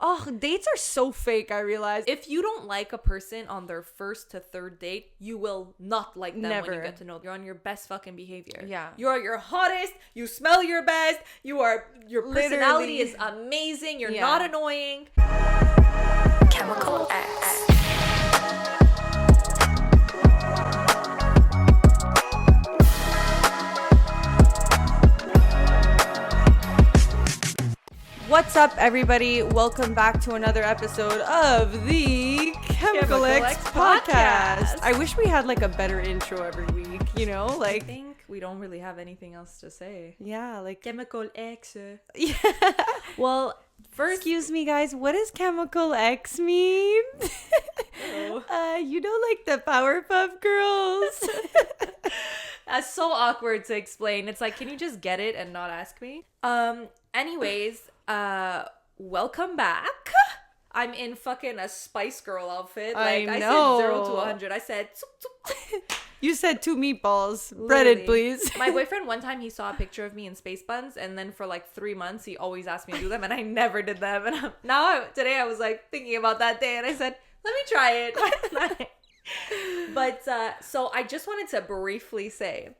Oh, dates are so fake, I realize. If you don't like a person on their first to third date, you will not like them when you get to know them. You're on your best fucking behavior. Yeah. You're your hottest. You smell your best. Your personality is amazing. You're not annoying. Chemical X. What's up, everybody? Welcome back to another episode of the Chemical X podcast. I wish we had like a better intro every week, you know? Like, I think we don't really have anything else to say. Yeah, like Chemical X. Yeah. Well, first, excuse me, guys. What does Chemical X mean? You know, like the Powerpuff Girls. That's so awkward to explain. It's like, can you just get it and not ask me? Anyways, welcome back. I'm in fucking a Spice Girl outfit. Like, I said 0 to 100. I said You said 2 meatballs. Breaded, please. My boyfriend, one time, he saw a picture of me in space buns, and then for like 3 months, he always asked me to do them, and I never did them. And today I was like thinking about that day, and I said, let me try it. But so I just wanted to briefly say,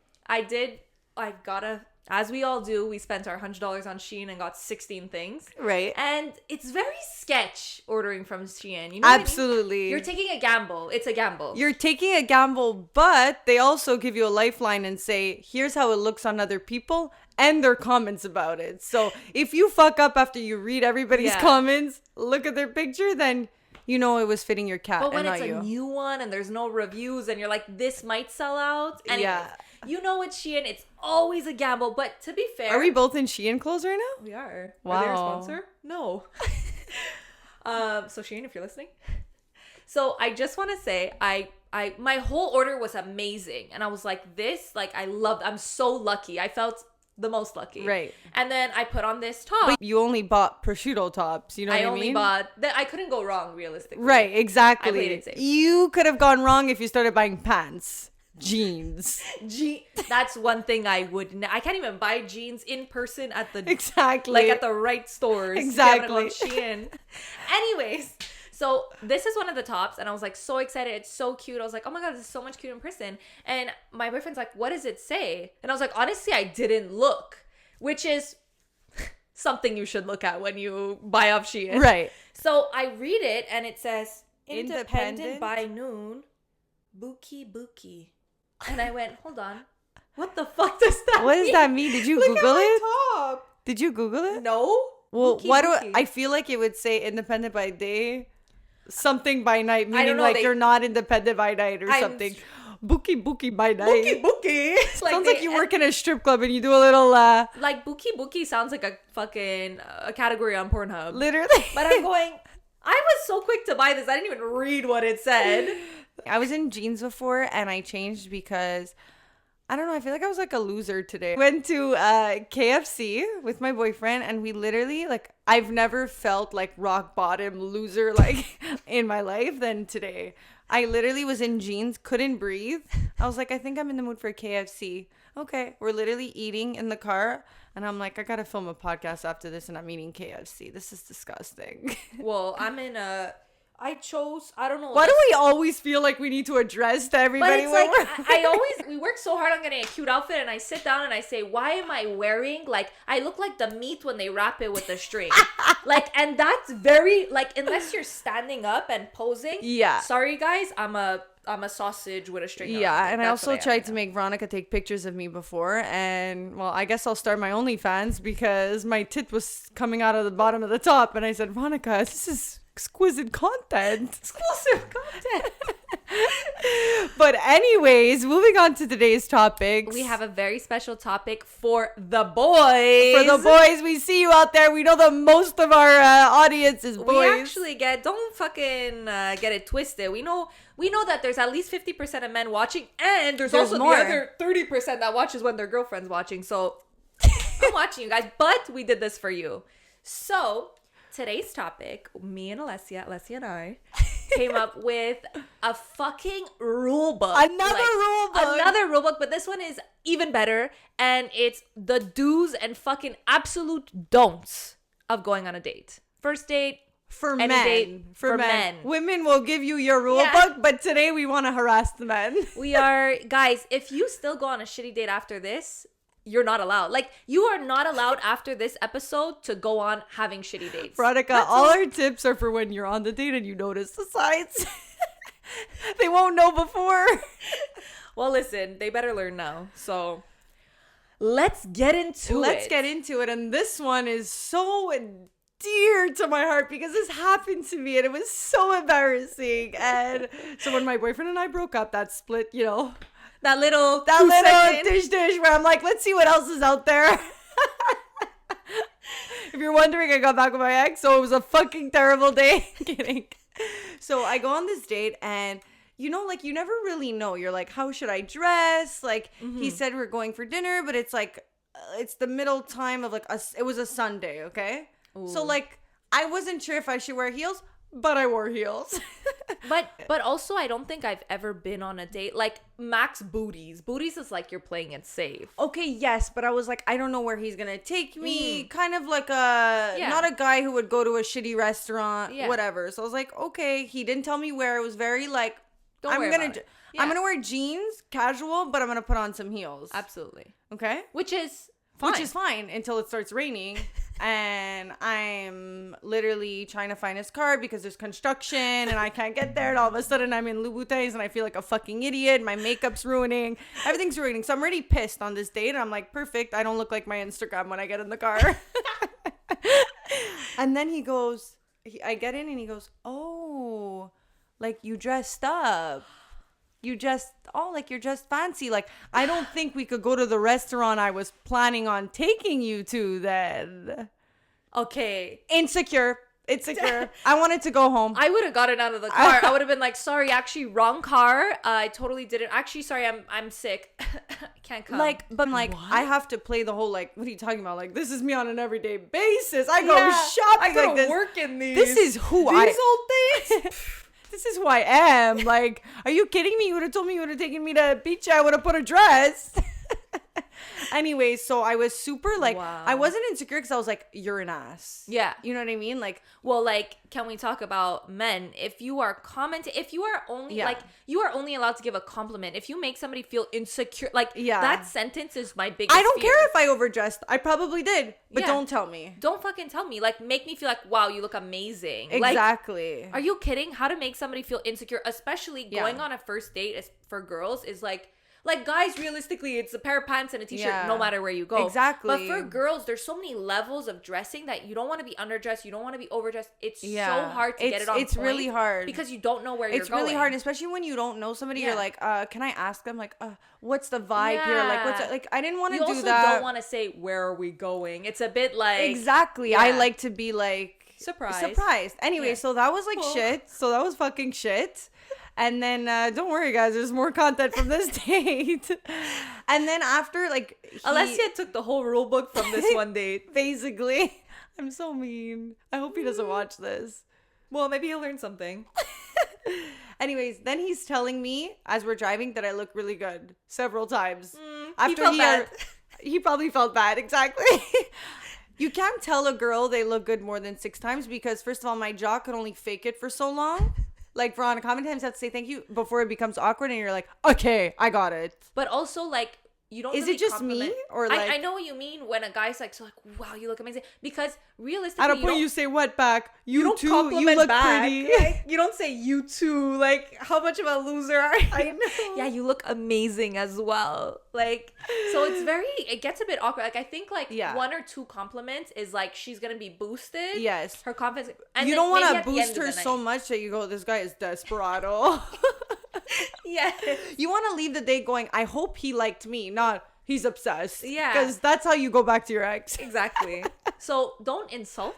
as we all do, we spent our $100 on Shein and got 16 things. Right. And it's very sketch ordering from Shein. You know Absolutely. what I mean? You're taking a gamble. It's a gamble. You're taking a gamble, but they also give you a lifeline and say, here's how it looks on other people and their comments about it. So if you fuck up after you read everybody's comments, look at their picture, then you know it was fitting your cat and not you. But when it's a new one and there's no reviews and you're like, this might sell out. Anyways, you know it's Shein. It's always a gamble. But to be fair. Are we both in Shein clothes right now? We are. Wow. Are they our sponsor? No. So Shein, if you're listening. So I just want to say, my whole order was amazing. And I was like, I'm so lucky. I felt the most lucky. Right. And then I put on this top. But you only bought prosciutto tops, you know what I mean? I only bought I couldn't go wrong, realistically. Right, exactly. I played it safe. You could have gone wrong if you started buying pants. Jeans. That's one thing I I can't even buy jeans in person at the Exactly. like at the right stores. Exactly. Shein. Anyways, so this is one of the tops, and I was like so excited. It's so cute. I was like, oh my god, this is so much cute in person. And my boyfriend's like, what does it say? And I was like, honestly, I didn't look, which is something you should look at when you buy off Shein. Right. So I read it, and it says, Independent by noon, Buki. And I went, hold on. What the fuck does that mean? What does that mean? Did you Look Google at my it? top. Did you Google it? No. Well, Buki. I feel like it would say independent by day, something by night, meaning know, like you're not independent by night or something. Buki by night. Buki. Sounds like you work in a strip club and you do a little like Buki sounds like a fucking a category on Pornhub. Literally. But I'm going, I was so quick to buy this. I didn't even read what it said. I was in jeans before and I changed because I don't know, I feel like I was like a loser today. Went to KFC with my boyfriend and we literally I've never felt like rock bottom loser in my life than today. I literally was in jeans, couldn't breathe. I was like, I think I'm in the mood for KFC. Okay, we're literally eating in the car and I'm like, I gotta film a podcast after this and I'm eating KFC. This is disgusting. Well, I don't know. Why do we always feel like we need to address to everybody? But it's we work so hard on getting a cute outfit and I sit down and I say, why am I wearing, I look like the meat when they wrap it with the string. And that's very, unless you're standing up and posing. Yeah. Sorry, guys, I'm a sausage with a string on it. Yeah, and I That's also what tried to make Veronica take pictures of me before, and, well, I guess I'll start my OnlyFans because my tit was coming out of the bottom of the top, and I said, Veronica, this is exquisite content. Exclusive content. But anyways, moving on to today's topics. We have a very special topic for the boys. For the boys, we see you out there. We know that most of our audience is boys. We actually don't fucking get it twisted. We know that there's at least 50% of men watching, and there's also more. the other 30% that watches when their girlfriend's watching. So I'm watching you guys, but we did this for you. So today's topic, me and Alessia and I came up with a fucking rule book. Another rule book, but this one is even better, and it's the do's and fucking absolute don'ts of going on a date. First date, For Any men. date For for men. men. Women will give you your rule Yeah. book, but today we want to harass the men. We are, guys, if you still go on a shitty date after this, you're not allowed. Like, you are not allowed after this episode to go on having shitty dates. Veronica, all our tips are for when you're on the date and you notice the signs. They won't know before. Well, listen, they better learn now. So, let's get into it. Let's get into it. And this one is so dear to my heart because this happened to me and it was so embarrassing. And so when my boyfriend and I broke up, that split, you know, that little dish where I'm like, let's see what else is out there. If you're wondering, I got back with my ex, so it was a fucking terrible day. Kidding. So I go on this date and you know, like, you never really know. You're like, how should I dress? Like, he said we're going for dinner, but it's like, it's the middle time of like, it was a Sunday, okay? Ooh. So, like, I wasn't sure if I should wear heels, but I wore heels. But also, I don't think I've ever been on a date. Like, max booties. Booties is like you're playing it safe. Okay, yes, but I was like, I don't know where he's gonna take me. Kind of like not a guy who would go to a shitty restaurant, whatever. So I was like, okay. He didn't tell me where. It was very like, I'm gonna wear jeans, casual, but I'm gonna put on some heels. Absolutely. Okay, Which is fine until it starts raining. And I'm literally trying to find his car because there's construction and I can't get there. And all of a sudden I'm in Louboutins and I feel like a fucking idiot. My makeup's ruining. Everything's ruining. So I'm already pissed on this date. And I'm like, perfect. I don't look like my Instagram when I get in the car. And then he goes, I get in and he goes, oh, like you dressed up. You're just fancy. Like, I don't think we could go to the restaurant I was planning on taking you to then. Okay. Insecure. I wanted to go home. I would have gotten out of the car. I would have been like, sorry, actually, wrong car. I totally didn't. Actually, sorry, I'm sick. Can't come. Like, but I'm like, what? I have to play the whole, like, what are you talking about? Like, this is me on an everyday basis. I go shopping I go like this. work in these. This is who these old days. This is who I am. Like, are you kidding me? You would have told me you would have taken me to beach. I would have put a dress. Anyway, so I was super like, wow. I wasn't insecure because I was like, you're an ass. Yeah. You know what I mean? Like, well, like, can we talk about men? If you are if you are only like, you are only allowed to give a compliment. If you make somebody feel insecure, like, that sentence is my biggest I don't fear. care if I overdressed. I probably did, but don't tell me. Don't fucking tell me. Like, make me feel like, wow, you look amazing. Exactly. Like, are you kidding? How to make somebody feel insecure, especially going on a first date for girls is like, guys, realistically, it's a pair of pants and a t-shirt no matter where you go. Exactly. But for girls, there's so many levels of dressing that you don't want to be underdressed. You don't want to be overdressed. It's so hard to get it on It's point really hard. Because you don't know where you're going. It's really hard, especially when you don't know somebody. You're like, can I ask them, like, what's the vibe here? Like, what's like, I didn't want to do that. You also don't want to say, where are we going? It's a bit like... Exactly. I like to be, like... Surprised. Anyway, so that was, like, shit. So that was fucking shit. And then, don't worry, guys, there's more content from this date. And then after, like... Alessia took the whole rule book from this one date. Basically. I'm so mean. I hope he doesn't watch this. Well, maybe he'll learn something. Anyways, then he's telling me, as we're driving, that I look really good. Several times. He felt bad. He probably felt bad, exactly. You can't tell a girl they look good more than 6 times because, first of all, my jaw could only fake it for so long. Like, Veronica, how many times you have to say thank you before it becomes awkward and you're like, okay, I got it. But also, like, you don't Is really it just compliment. me? Or like... I know what you mean when a guy's like, wow, you look amazing. Because realistically, at a point you say what back? You don't too, compliment you look back. pretty. Like, you don't say you too. Like, how much of a loser are you? I know. Yeah, you look amazing as well. Like, so it gets a bit awkward. Like, I think like 1 or 2 compliments is like, she's going to be boosted. Yes. Her confidence. And you don't want to boost her so much that you go, this guy is desperado. Yeah. You want to leave the date going, I hope he liked me, not he's obsessed. Yeah. Because that's how you go back to your ex. Exactly. So don't insult.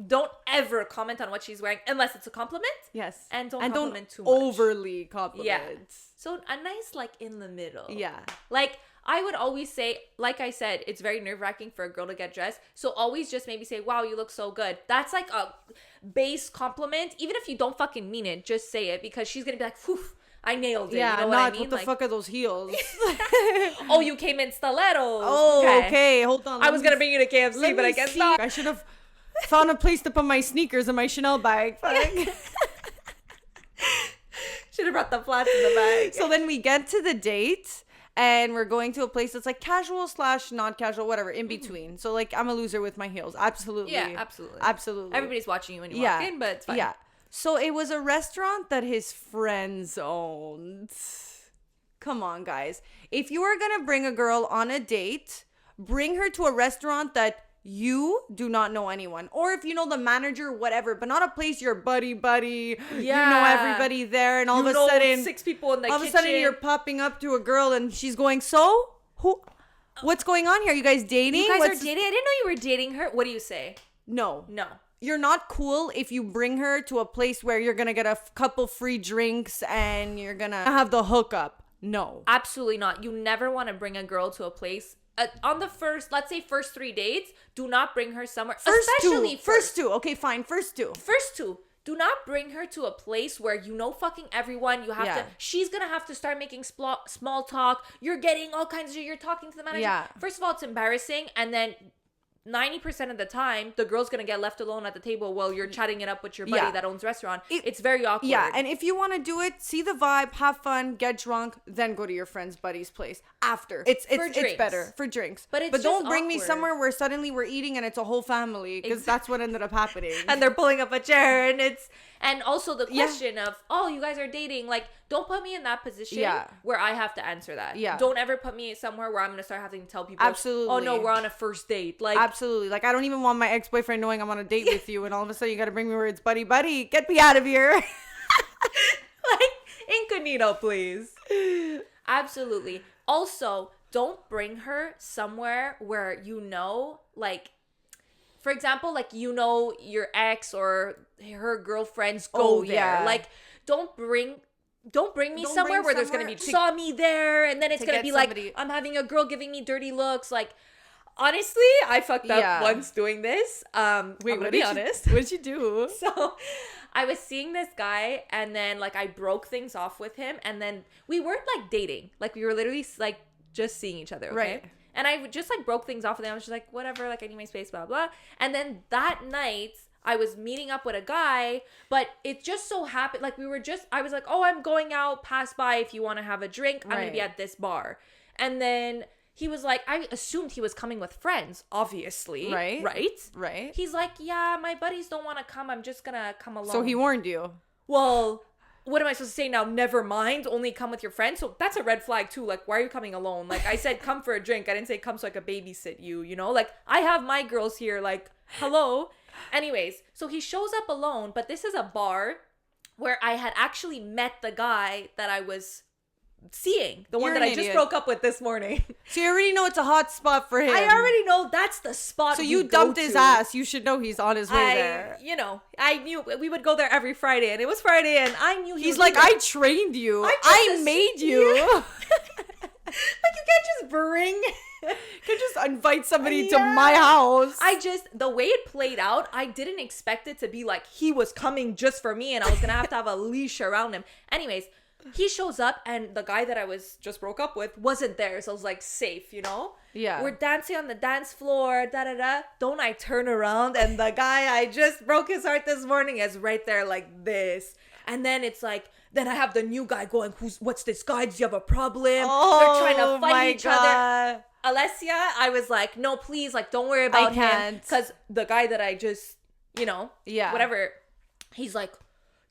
Don't ever comment on what she's wearing unless it's a compliment. Yes. And don't compliment too much. Overly compliment. Yeah. So a nice, like, in the middle. Yeah. Like, I would always say, like I said, it's very nerve-wracking for a girl to get dressed. So always just maybe say, wow, you look so good. That's like a base compliment. Even if you don't fucking mean it, just say it because she's going to be like, whew, I nailed it. Yeah, you know what I mean? What the fuck are those heels? Oh, you came in stilettos. Oh, okay. Hold on. I was going to bring you to KFC, but I guess not. I should have Found a place to put my sneakers and my Chanel bag. Should have brought the flats in the bag. So then we get to the date. And we're going to a place that's like casual / not casual, whatever, in between. So like I'm a loser with my heels. Absolutely. Yeah, absolutely. Absolutely. Everybody's watching you when you walk in, but it's fine. Yeah. So it was a restaurant that his friends owned. Come on, guys. If you are going to bring a girl on a date, bring her to a restaurant that you do not know anyone. Or if you know the manager, whatever, but not a place you're buddy. Yeah. You know everybody there, and all of a sudden 6 people in the kitchen. All of a sudden you're popping up to a girl and she's going, so? What's going on here? Are you guys dating? You guys are dating? I didn't know you were dating her. What do you say? No. No. You're not cool if you bring her to a place where you're going to get a couple free drinks and you're going to have the hookup. No. Absolutely not. You never want to bring a girl to a place on the first 3 dates. Do not bring her somewhere. First two. Okay, fine. First two. Do not bring her to a place where you know fucking everyone. You have to. She's gonna have to start making small talk. You're getting all kinds of. You're talking to the manager. Yeah. First of all, it's embarrassing, and then 90% of the time, the girl's gonna get left alone at the table while you're chatting it up with your buddy that owns the restaurant. It's very awkward. Yeah, and if you want to do it, see the vibe, have fun, get drunk, then go to your friend's buddy's place after. It's better for drinks. But don't bring me awkward. somewhere where suddenly we're eating and it's a whole family, because that's what ended up happening. And they're pulling up a chair, and also the question of, oh, you guys are dating. Like, don't put me in that position where I have to answer that. Yeah. Don't ever put me somewhere where I'm going to start having to tell people, absolutely. Oh, no, we're on a first date. Like, absolutely. Like, I don't even want my ex-boyfriend knowing I'm on a date with you, and all of a sudden you got to bring me where it's buddy. Get me out of here. Like, incognito, please. Absolutely. Also, don't bring her somewhere where you know, like, for example, like, you know, your ex or her girlfriends go there. Yeah. Like, don't bring me somewhere where there's going to be saw me there, and then it's going to be like, I'm having a girl giving me dirty looks. Like, honestly, I fucked up once doing this. Wait, I'm going to be honest. What did you do? So, I was seeing this guy, and then, like, I broke things off with him, and then we weren't, like, dating. Like, we were literally, like, just seeing each other, okay? Right. And I just, like, broke things off with him. I was just like, whatever, like, I need my space, blah, blah. And then that night, I was meeting up with a guy, but it just so happened, like, I was like, oh, I'm going out, pass by if you want to have a drink. I'm going to be at this bar. And then he was like, I assumed he was coming with friends, obviously. Right. He's like, yeah, my buddies don't want to come. I'm just going to come alone. So he warned you. Well, what am I supposed to say now? Never mind. Only come with your friends. So that's a red flag too. Like, why are you coming alone? Like, I said, come for a drink. I didn't say come so I could babysit you, you know? Like, I have my girls here. Like, hello. Anyways, so he shows up alone, but this is a bar where I had actually met the guy that I was seeing. The one that I just broke up with this morning. So you already know it's a hot spot for him. I already know that's the spot. So you dumped his ass. You should know he's on his way there. You know, I knew we would go there every Friday, and it was Friday, and I knew he's like, I trained you. I made you. Yeah. Like, you can't just bring. You can just invite somebody to my house. The way it played out, I didn't expect it to be like he was coming just for me, and I was gonna have to have a leash around him. Anyways, he shows up, and the guy that I was just broke up with wasn't there, so I was like, safe, you know? Yeah. We're dancing on the dance floor, da-da-da. Don't I turn around, and the guy I just broke his heart this morning is right there like this. And then it's like, then I have the new guy going, what's this guy? Do you have a problem? Oh, they're trying to fight each other. Alessia, I was like, no, please, like, don't worry about him. Because the guy that I just, you know, whatever, he's like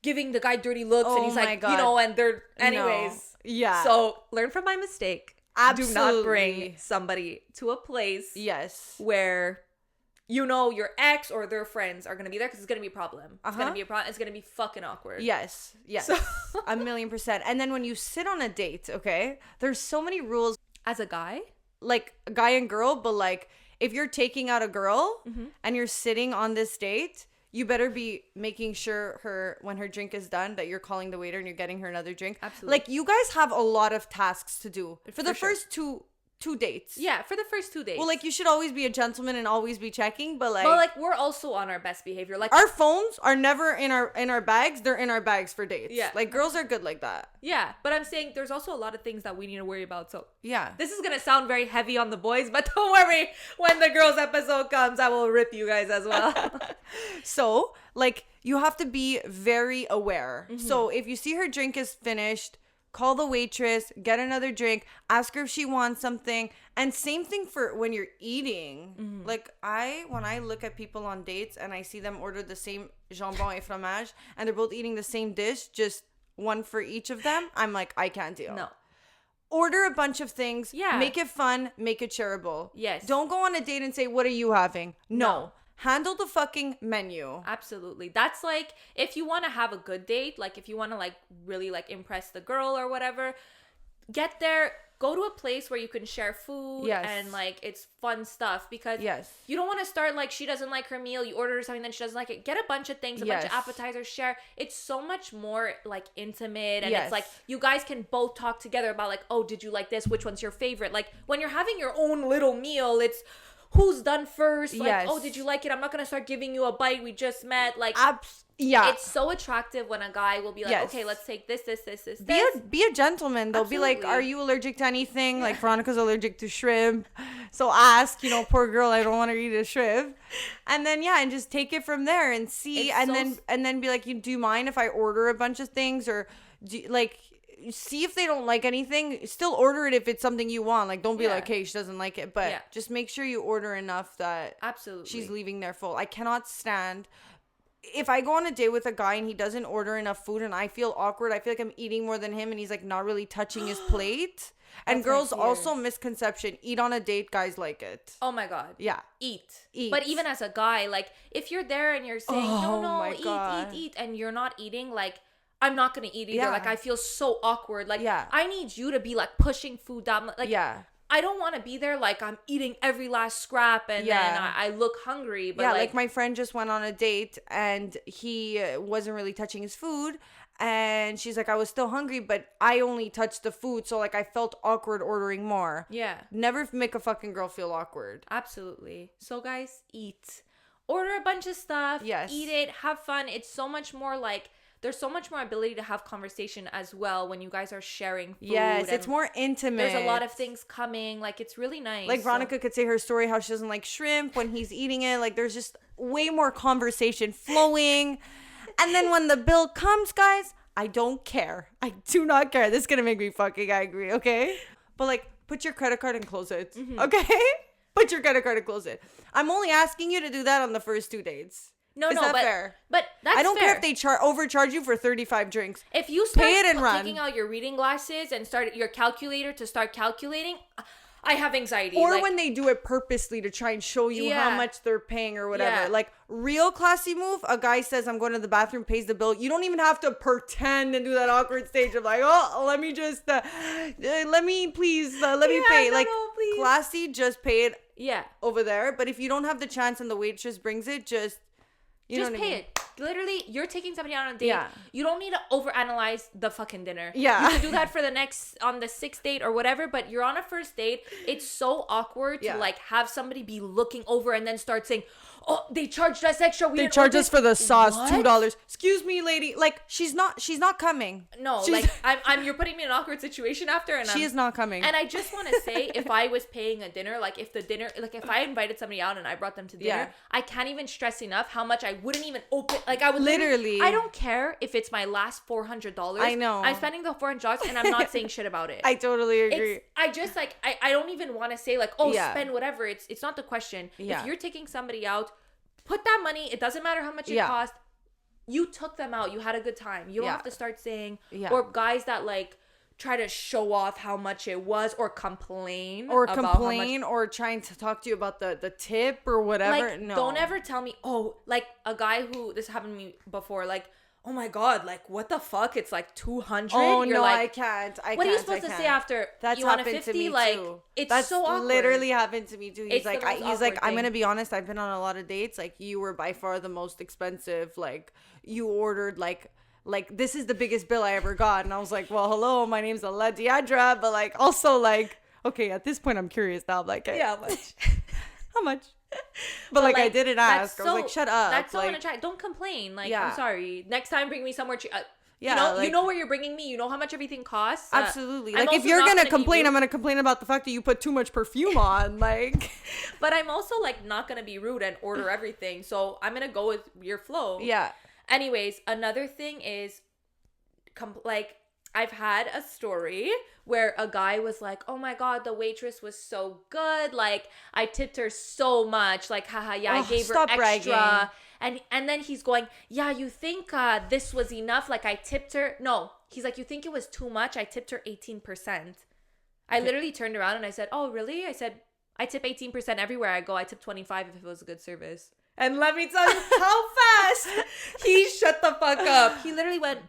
giving the guy dirty looks, and he's like, you know, and they're, anyways. No. Yeah. So learn from my mistake. Absolutely. Do not bring somebody to a place where, you know, your ex or their friends are going to be there, because it's going to be a problem. It's going to be a problem. It's going to be fucking awkward. Yes. So 1,000,000%. And then when you sit on a date, okay, there's so many rules. As a guy? Like, a guy and girl, but like, if you're taking out a girl and you're sitting on this date, you better be making sure when her drink is done, that you're calling the waiter and you're getting her another drink. Absolutely. Like, you guys have a lot of tasks to do. For the first 2 dates. Yeah, for the first 2 days. Well, like, you should always be a gentleman and always be checking, but we're also on our best behavior. Like, our phones are never in our bags. They're in our bags for dates. Yeah. Like, girls are good like that. yeah, but I'm saying there's also a lot of things that we need to worry about. So Yeah. this is gonna sound very heavy on the boys, but don't worry. When the girls episode comes, I will rip you guys as well. So, like, you have to be very aware. So, if you see her drink is finished, call the waitress, get another drink, ask her if she wants something. And same thing for when you're eating. Like, when I look at people on dates and I see them order the same jambon et fromage and they're both eating the same dish, just one for each of them, I'm like, I can't deal. No. Order a bunch of things. Yeah. Make it fun. Make it shareable. Yes. Don't go on a date and say, what are you having? No. No. Handle the fucking menu. Absolutely. That's like, if you want to have a good date, like if you want to like really like impress the girl or whatever, get there, go to a place where you can share food. Yes. And like it's fun stuff, because Yes. you don't want to start like she doesn't like her meal, you order her something, then she doesn't like it. Get a bunch of things, a bunch of Yes. appetizers, share. It's so much more like intimate, and Yes. it's like you guys can both talk together about like, oh, did you like this? Which one's your favorite? Like when you're having your own little meal, it's who's done first? Like, Yes. oh, did you like it? I'm not gonna start giving you a bite. We just met. Like, Yeah. it's so attractive when a guy will be like, Yes. okay, let's take this. Be a gentleman. They'll be like, Absolutely. are you allergic to anything? Like, Veronica's allergic to shrimp. So ask, poor girl, I don't want to eat a shrimp. And then, and just take it from there and see. It's And then be like, do you mind if I order a bunch of things? Or, see if they don't like anything. Still order it if it's something you want. Like, don't be Yeah. like, hey, she doesn't like it. But Yeah. just make sure you order enough that Absolutely. she's leaving there full. I cannot stand... If I go on a date with a guy and he doesn't order enough food and I feel awkward, I feel like I'm eating more than him and he's like not really touching his plate. And That's girls my fear. also misconception, eat on a date, guys like it. Oh my God. Yeah. Eat. Eat. But even as a guy, like if you're there and you're saying, Oh no, my God. eat, and you're not eating, like I'm not gonna eat either. Yeah. Like I feel so awkward. Like Yeah. I need you to be like pushing food down. Like Yeah. I don't want to be there like I'm eating every last scrap and Yeah. then I look hungry. But Yeah, like my friend just went on a date and he wasn't really touching his food. And she's like, I was still hungry, but I only touched the food. So, like, I felt awkward ordering more. yeah. Never make a fucking girl feel awkward. Absolutely. So guys, eat. Order a bunch of stuff. Yes. Eat it. Have fun. It's so much more like there's so much more ability to have conversation as well when you guys are sharing food. Yes, it's and more intimate. There's a lot of things coming. Like it's really nice. Like So- Veronica could say her story how she doesn't like shrimp when he's eating it. Like there's just way more conversation flowing. And then when the bill comes, guys, I don't care. I do not care. This is gonna make me fucking angry, okay? But like, put your credit card and close it, okay? Put your credit card and close it. I'm only asking you to do that on the first 2 dates. No, Is no, that but fair? but that's I don't fair. care if they overcharge you for 35 drinks. If you start Pay it and run. taking out your reading glasses and start your calculator to start calculating, I have anxiety. Or like, when they do it purposely to try and show you how Yeah. much they're paying or whatever. Yeah. Like, real classy move, a guy says, I'm going to the bathroom, pays the bill. You don't even have to pretend and do that awkward stage of like, oh, let me just, let me please, let me Yeah, pay. no, Like, no, please. classy, just pay it yeah, over there. But if you don't have the chance and the waitress brings it, just, you just know what pay I mean? it. Literally, you're taking somebody out on a date. Yeah. You don't need to overanalyze the fucking dinner. Yeah. You can do that for on the 6th date or whatever, but you're on a first date. It's so awkward Yeah. to like have somebody be looking over and then start saying, oh, they charged us extra. We They didn't charge order us for the sauce, What? $2. Excuse me, lady. Like, she's not coming. No, She's- like I'm you're putting me in an awkward situation after, and she I'm, is not coming. And I just want to say, if I was paying a dinner, like if I invited somebody out and I brought them to dinner, Yeah. I can't even stress enough how much I wouldn't even open. Like I would Literally. I don't care if it's my last $400. I know. I'm spending the $400 and I'm not saying shit about it. I totally agree. I just like I don't even want to say like, oh, Yeah. spend whatever. It's not the question. Yeah. If you're taking somebody out, put that money. It doesn't matter how much it Yeah. cost. You took them out. You had a good time. You don't Yeah. have to start saying Yeah. or guys that like try to show off how much it was or complain Or about how much- complain or trying to talk to you about the tip or whatever. like No. don't ever tell me, oh, like a guy who this happened to me before, like, oh my god, like what the fuck, it's like 200. Oh You're no, like, I can't. what are you supposed to say after That's you want a happened 50? to me Like too. it's That's so awkward. literally happened to me too. He's It's the like, most he's like, awkward I'm thing. gonna be honest. I've been on a lot of dates. Like, you were by far the most expensive. Like, you ordered like this is the biggest bill I ever got. And I was like, well, hello, my name's Alediadra, but like also like, Okay, at this point, I'm curious now. I'm like, Yeah, how much? how much? But like, I didn't ask. I was like, shut up. That's so like, unattractive. Don't complain. Like, Yeah. I'm sorry. Next time, bring me somewhere cheap. Yeah, you know where you're bringing me. You know how much everything costs. Absolutely. I'm Like, if also you're not gonna be complain, rude. I'm gonna complain about the fact that you put too much perfume on. Like, But I'm also like not gonna be rude and order everything. So I'm gonna go with your flow. yeah. Anyways, another thing is, like, I've had a story where a guy was like, "Oh my god, the waitress was so good. Like, I tipped her so much. Like, haha, yeah, I Ugh, gave her stop extra." bragging. And then he's going, "Yeah, you think this was enough? Like, I tipped her." No, he's like, "You think it was too much? I tipped her 18%." I literally turned around and I said, "Oh, really?" I said, "I tip 18% everywhere I go. I tip 25 if it was a good service." And let me tell you how fast he shut the fuck up. He literally went,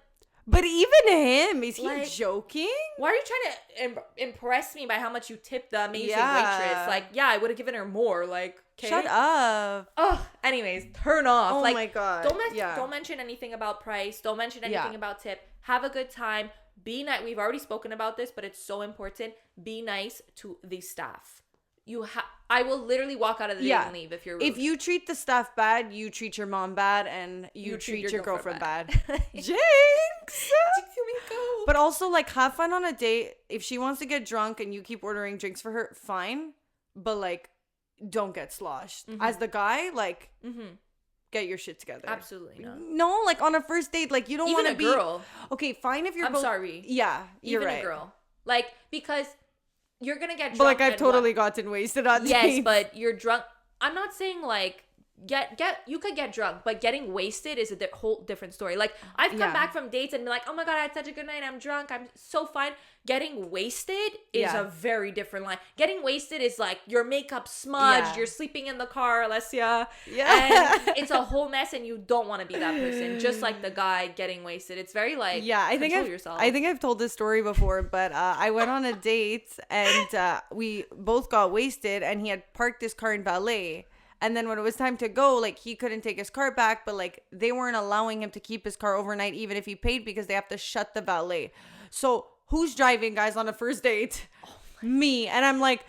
But even him, is he Like- joking? "Why are you trying to impress me by how much you tipped the amazing Yeah. waitress? Like, yeah, I would have given her more. Like, okay." Shut up. Oh, anyways, turn off. Oh like, my God. Don't mention anything about price. Don't mention anything Yeah. about tip. Have a good time. Be nice. We've already spoken about this, but it's so important. Be nice to the staff. I will literally walk out of the day and leave if you're rude. If you treat the staff bad, you treat your mom bad, and you treat your girlfriend bad. Jinx! But also, like, have fun on a date. If she wants to get drunk and you keep ordering drinks for her, fine. But, like, don't get sloshed. As the guy, like, get your shit together. Absolutely not. No, like, on a first date, like, you don't want to Even be... a girl. Okay, fine if you're I'm both... sorry. Yeah, you're Even right. a girl. Like, because you're going to get drunk. But, like, I've and totally what? gotten wasted on Yes, dates. but you're drunk. I'm not saying, like, you could get drunk, but getting wasted is a whole different story. Like, I've come back from dates and be like, "Oh my god, I had such a good night, I'm drunk, I'm so fine." Getting wasted is a very different line. Getting wasted is like your makeup smudged, you're sleeping in the car, Alessia, and it's a whole mess, and you don't want to be that person. Just like the guy getting wasted, it's very like, I think yourself. I've told this story before, but I went on a date and we both got wasted, and he had parked his car in valet. And then when it was time to go, like, he couldn't take his car back, but like they weren't allowing him to keep his car overnight even if he paid, because they have to shut the valet. So who's driving, guys, on a first date? Me. And I'm like,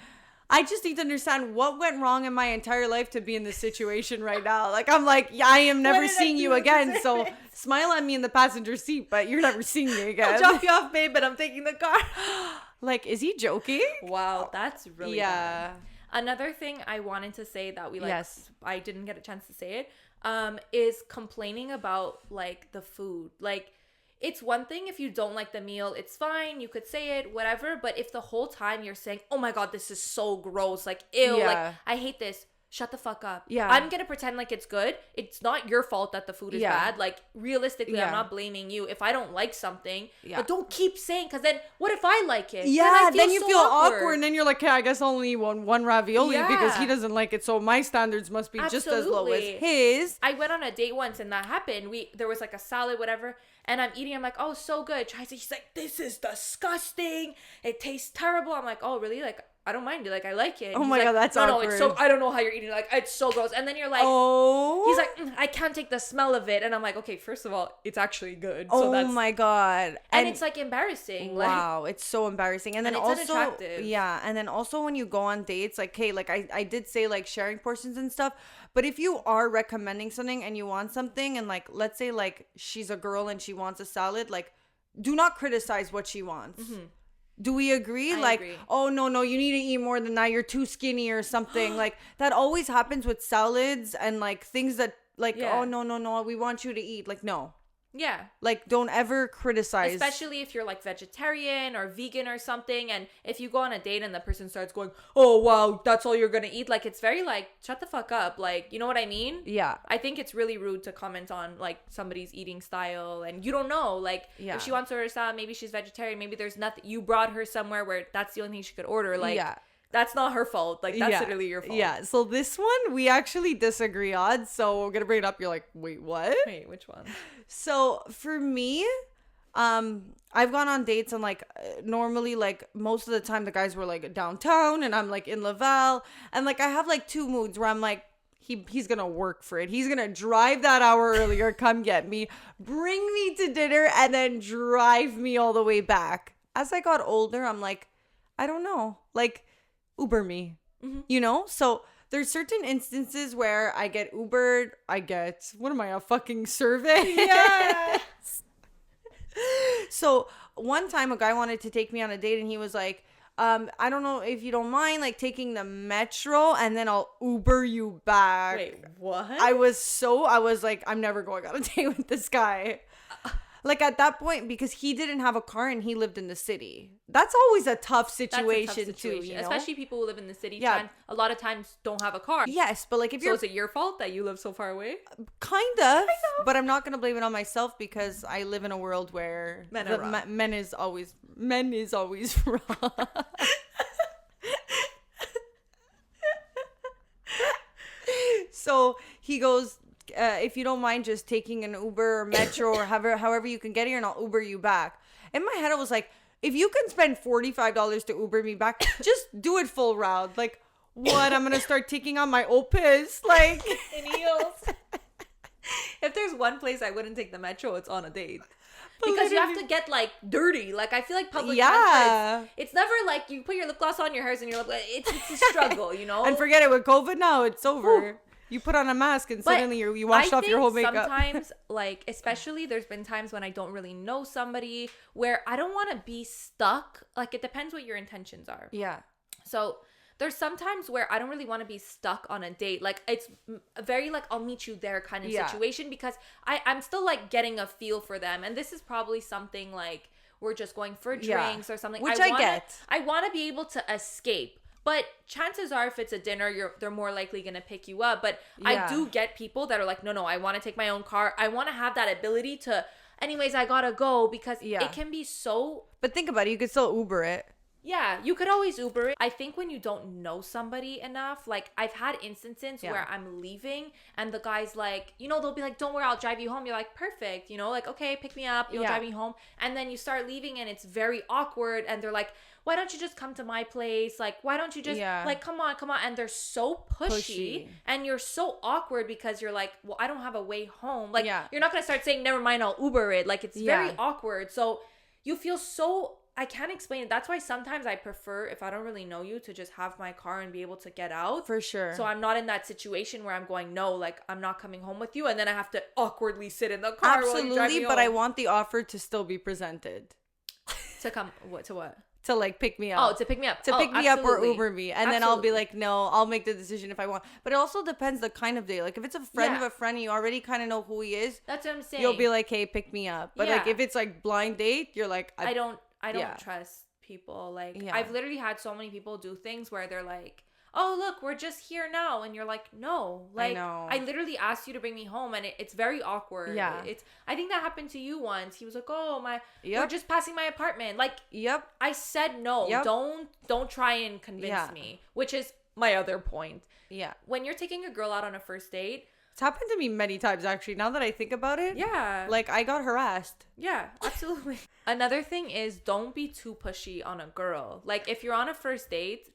I just need to understand what went wrong in my entire life to be in this situation right now. Like, I'm like, I am never seeing you again. So smile at me in the passenger seat, but you're never seeing me again. I'll drop you off, babe, but I'm taking the car. Like, is he joking? Wow, that's really bad. Yeah. Another thing I wanted to say that we like, Yes. I didn't get a chance to say it, is complaining about like the food. Like, it's one thing if you don't like the meal, it's fine, you could say it, whatever. But if the whole time you're saying, "Oh my god, this is so gross," like, "Ew," Yeah. like, "I hate this," shut the fuck up. Yeah. I'm gonna pretend like it's good. It's not your fault that the food is bad. Like, realistically, I'm not blaming you if I don't like something. But don't keep saying, because then what if I like it? Yeah, then then you so feel awkward, and then you're like, "Yeah, I guess I'll only eat one ravioli because he Yeah. doesn't like it, so my standards must be just as low as Absolutely. his." I went on a date once and that happened. There was like a salad, whatever, and I'm eating. I'm like, "Oh, so good." He's like, "This is disgusting. It tastes terrible." I'm like, "Oh, really?" Like, I don't mind it. Like, I like it. Oh He's my like, God, that's no, it's so. awkward. I don't know how you're eating. Like, it's so gross. And then you're like, Oh, he's like, I can't take the smell of it. And I'm like, okay, first of all, it's actually good. "Oh So that's, my God," and it's like embarrassing. Like, wow, it's so embarrassing. And then And it's also, unattractive. yeah, and then also when you go on dates, like, hey, like I did say, like, sharing portions and stuff, but if you are recommending something and you want something, and like, let's say like she's a girl and she wants a salad, like, do not criticize what she wants. Do we agree? I Like, agree. "Oh, no, you need to eat more than that. You're too skinny," or something. Like, that always happens with salads and like things that like, Yeah. "Oh, no, we want you to eat." Like, no. yeah. Like, don't ever criticize. Especially if you're like vegetarian or vegan or something, and if you go on a date and the person starts going, "Oh wow, that's all you're gonna eat," like, it's very like, shut the fuck up. Like, you know what I mean? Yeah. I think it's really rude to comment on like somebody's eating style, and you don't know. Like, Yeah. if she wants to order salad, maybe she's vegetarian, maybe there's nothing, you brought her somewhere where that's the only thing she could order. Like, Yeah. that's not her fault. Like, that's literally your fault. Yeah. So this one we actually disagree on. So we're gonna bring it up. You're like, "Wait, what?" Wait, which one? So for me, I've gone on dates, and like normally, like, most of the time the guys were like downtown and I'm like in Laval, and like I have like two moods where I'm like, he's gonna work for it. He's gonna drive that hour earlier, come get me, bring me to dinner, and then drive me all the way back. As I got older, I'm like, I don't know, like Uber me, you know? So there's certain instances where I get Ubered, what am I, a fucking servant? Yeah. So one time a guy wanted to take me on a date and he was like, I don't know if you don't mind like taking the metro and then I'll Uber you back. Wait, what? I was like, I'm never going on a date with this guy. Like at that point, because he didn't have a car and he lived in the city. That's always a tough situation, too, you know? Especially people who live in the city. Yeah. A lot of times don't have a car. Yes, but like if So you're is it your fault that you live so far away? kind of, but I'm not gonna blame it on myself because I live in a world where Men are wrong. men is always wrong. So he goes, if you don't mind just taking an Uber or Metro or however you can get here and I'll Uber you back. In my head, I was like, if you can spend $45 to Uber me back, just do it full round. Like, what? I'm going to start taking on my Opus? Like, In heels. If there's one place I wouldn't take the metro, it's on a date. Because you have to get like dirty. Like I feel like public transport, it's never like you put your lip gloss on your hairs and you're like, it's a struggle, you know? And forget it, with COVID now, it's over. You put on a mask and suddenly you washed off your whole makeup. Sometimes, like, especially there's been times when I don't really know somebody where I don't want to be stuck. Like, it depends what your intentions are. Yeah. So there's sometimes where I don't really want to be stuck on a date. Like, it's very, like, I'll meet you there kind of situation because I'm still, like, getting a feel for them. And this is probably something, like, we're just going for drinks or something. Which I get. I want to be able to escape. But chances are, if it's a dinner, they're more likely going to pick you up. But I do get people that are like, no, I want to take my own car. I want to have that ability to, anyways, I got to go because it can be so. But think about it. You could still Uber it. Yeah, you could always Uber it. I think when you don't know somebody enough, like I've had instances where I'm leaving and the guy's like, you know, they'll be like, don't worry, I'll drive you home. You're like, perfect. You know, like, okay, pick me up. You'll drive me home. And then you start leaving and it's very awkward. And they're like, why don't you just come to my place? Like, why don't you just like, come on. And they're so pushy. And you're so awkward because you're like, well, I don't have a way home. Like, you're not going to start saying, never mind, I'll Uber it. Like, it's very awkward. So you feel so, I can't explain it. That's why sometimes I prefer, if I don't really know you, to just have my car and be able to get out. For sure. So I'm not in that situation where I'm going, no, like, I'm not coming home with you. And then I have to awkwardly sit in the car while you drive me home. But I want the offer to still be presented. To come, to what? To like pick me up. Oh, to pick me up. To pick me up or Uber me. And then I'll be like, no, I'll make the decision if I want. But it also depends the kind of day. Like if it's a friend of a friend, you already kind of know who he is. That's what I'm saying. You'll be like, hey, pick me up. But like if it's like blind date, you're like, I don't trust people. Like I've literally had so many people do things where they're like, oh, look, we're just here now. And you're like, no, like I literally asked you to bring me home and it's very awkward. Yeah. I think that happened to you once. He was like, oh, we're just passing my apartment. Like, I said, no, don't try and convince me, which is my other point. Yeah. When you're taking a girl out on a first date, it's happened to me many times, actually, now that I think about it. Yeah. Like, I got harassed. Yeah, absolutely. Another thing is don't be too pushy on a girl. Like, if you're on a first date,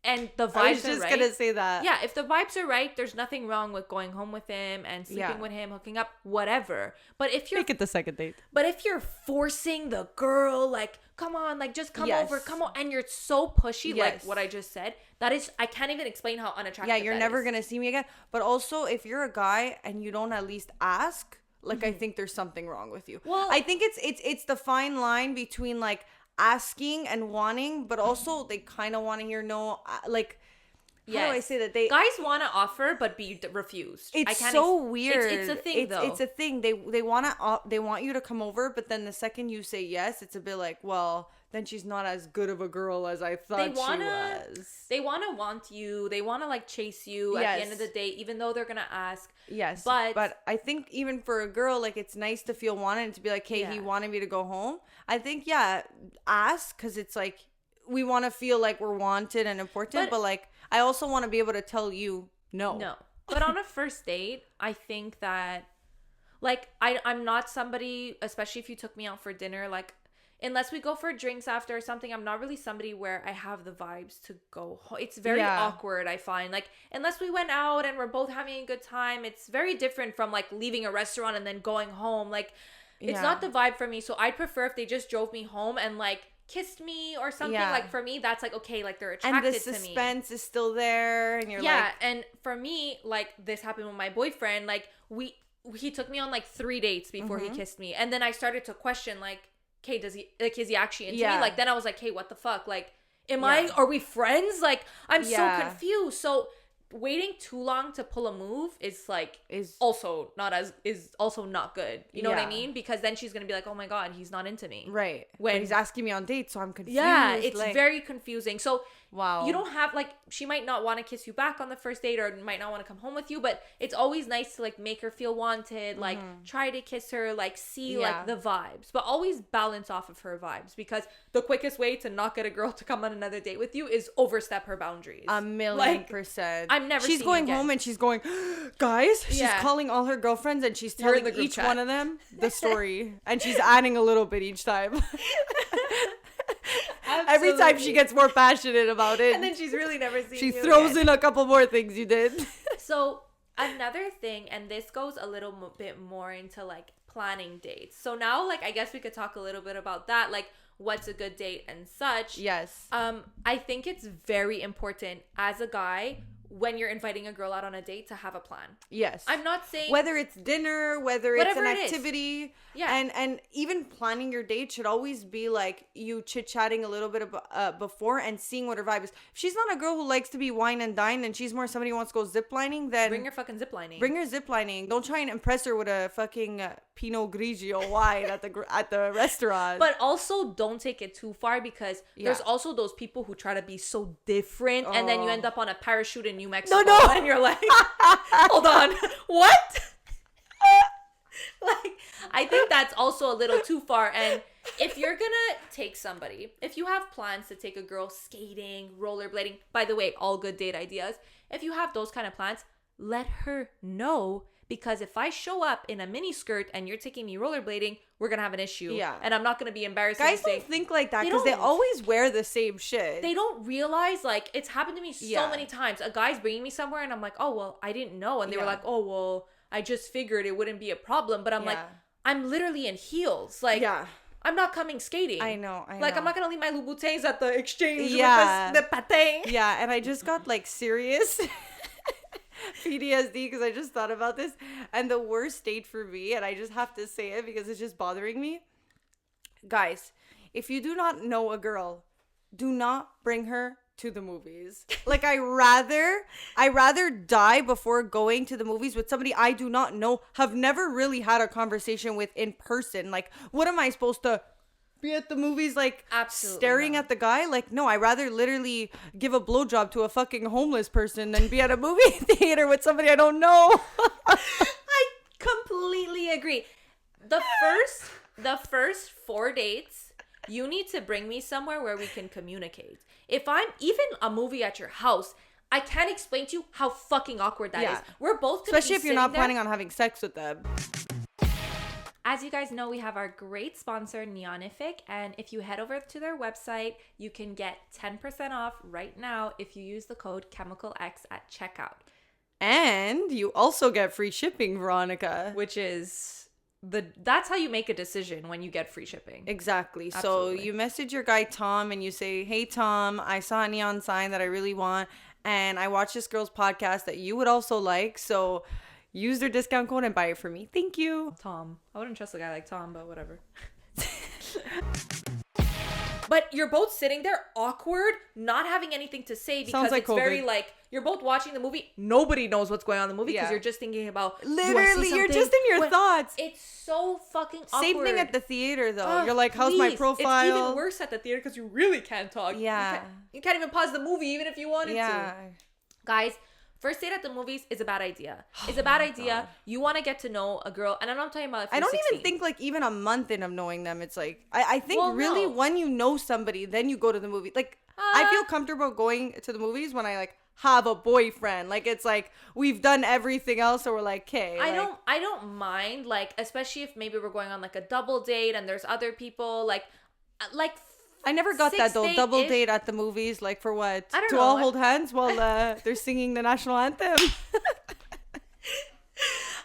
and the vibes are right. I was just going to say that. Yeah, if the vibes are right, there's nothing wrong with going home with him and sleeping with him, hooking up, whatever. But if you're... Make it the second date. But if you're forcing the girl, like, come on, like, just come over, come on. And you're so pushy, like what I just said. That is... I can't even explain how unattractive that is. Yeah, you're never going to see me again. But also, if you're a guy and you don't at least ask, like, I think there's something wrong with you. Well... I think it's the fine line between, like... asking and wanting, but also they kind of want to hear no, like how do I say that? They guys want to offer but be refused. It's so weird. It's a thing though. It's a thing. They want you to come over, but then the second you say yes, it's a bit like, well, then she's not as good of a girl as I thought she was. They want you. They want to like chase you at the end of the day, even though they're gonna ask. Yes, but I think even for a girl, like it's nice to feel wanted and to be like, hey, he wanted me to go home. I think ask, because it's like we want to feel like we're wanted and important, but like I also want to be able to tell you no. But on a first date, I think that like I'm not somebody, especially if you took me out for dinner, like. Unless we go for drinks after or something, I'm not really somebody where I have the vibes to go home. It's very awkward, I find. Like, unless we went out and we're both having a good time, it's very different from, like, leaving a restaurant and then going home. Like, it's not the vibe for me. So I'd prefer if they just drove me home and, like, kissed me or something. Yeah. Like for me, that's like, okay, like they're And attracted the to me. suspense is still there, and you're Yeah, like, and for me, like this happened with my boyfriend. Like he took me on like 3 dates before he kissed me, and then I started to question like, okay, is he actually into me? Like then I was like, hey, what the fuck? Like, are we friends? Like I'm so confused. So waiting too long to pull a move is also not good. You know what I mean? Because then she's gonna be like, oh my god, he's not into me. right. When But he's asking me on dates, so I'm confused. yeah, it's like, very confusing. So wow. you don't have like, she might not want to kiss you back on the first date or might not want to come home with you, but it's always nice to like make her feel wanted, like try to kiss her, like see like the vibes, but always balance off of her vibes, because the quickest way to not get a girl to come on another date with you is overstep her boundaries. 1,000,000%. I'm never She's seeing going again. home and she's going, guys, she's calling all her girlfriends and she's You're in telling the group each chat. one of them the story, and she's adding a little bit each time. Every time she gets more passionate about it, and then she's really never seen she you throws again. in a couple more things you did. So another thing, and this goes a little bit more into like planning dates. So now, like, I guess we could talk a little bit about that, like what's a good date and such. Yes. I think it's very important as a guy, when you're inviting a girl out on a date, to have a plan. Yes. I'm not saying whether it's dinner, whether it's Whatever an it is. activity, Yeah. and even planning your date should always be like you chit-chatting a little bit before and seeing what her vibe is. If she's not a girl who likes to be wine and dine and she's more somebody who wants to go ziplining, then bring your fucking ziplining. bring her ziplining. Don't try and impress her with a fucking Pinot Grigio wine at the restaurant. But also don't take it too far, because there's also those people who try to be so different, and then you end up on a parachute in New Mexico, and you're like, hold on, what? Like, I think that's also a little too far. And if you're gonna take somebody, if you have plans to take a girl skating, rollerblading, by the way, all good date ideas, if you have those kind of plans, let her know. Because if I show up in a mini skirt and you're taking me rollerblading, we're gonna have an issue. Yeah. And I'm not gonna be embarrassed. Guys don't think like that, because they don't. always wear the same shit. They don't realize, like, it's happened to me so many times. A guy's bringing me somewhere and I'm like, oh, well, I didn't know. And they were like, oh, well, I just figured it wouldn't be a problem. But I'm like, I'm literally in heels. Like, I'm not coming skating. I know. Like, I'm not going to leave my Louboutins at the exchange with the patin. Yeah, and I just got, like, serious PTSD because I just thought about this. And the worst date for me, and I just have to say it because it's just bothering me. Guys, if you do not know a girl, do not bring her to the movies. Like, I rather die before going to the movies with somebody I do not know, have never really had a conversation with in person. Like, what am I supposed to be at the movies, like, absolutely staring at the guy? Like, no, I rather literally give a blowjob to a fucking homeless person than be at a movie theater with somebody I don't know. I completely agree. The first 4 dates, you need to bring me somewhere where we can communicate. If I'm even a movie at your house, I can't explain to you how fucking awkward that is. We're both gonna especially if you're not planning on having sex with them. As you guys know, we have our great sponsor, Neonific, and if you head over to their website, you can get 10% off right now if you use the code ChemicalX at checkout. And you also get free shipping, Veronica. Which is that's how you make a decision when you get free shipping. Exactly. Absolutely. So you message your guy Tom and you say, hey Tom, I saw a neon sign that I really want, and I watched this girl's podcast that you would also like, so use their discount code and buy it for me. Thank you. Tom. I wouldn't trust a guy like Tom, but whatever. But you're both sitting there awkward, not having anything to say, because like it's very COVID. like, you're both watching the movie. Nobody knows what's going on in the movie because you're just thinking about, literally, you're just in your thoughts. It's so fucking awkward. Same thing at the theater, though. You're like, how's my Please. profile? It's even worse at the theater because you really can't talk. Yeah. You can't even pause the movie even if you wanted Yeah. to. Guys, first date at the movies is a bad idea. It's a bad idea. God. You want to get to know a girl, and I'm not talking about if I you're don't 16. even think like even a month in of knowing them, it's like I think Well, really no. when you know somebody, then you go to the movie. Like I feel comfortable going to the movies when I like have a boyfriend. Like it's like we've done everything else, so we're like, okay. I don't mind, like, especially if maybe we're going on like a double date and there's other people like I never got that though. 6 Double date-ish. date at the movies, like for what? I don't to know. all hold hands while they're singing the national anthem.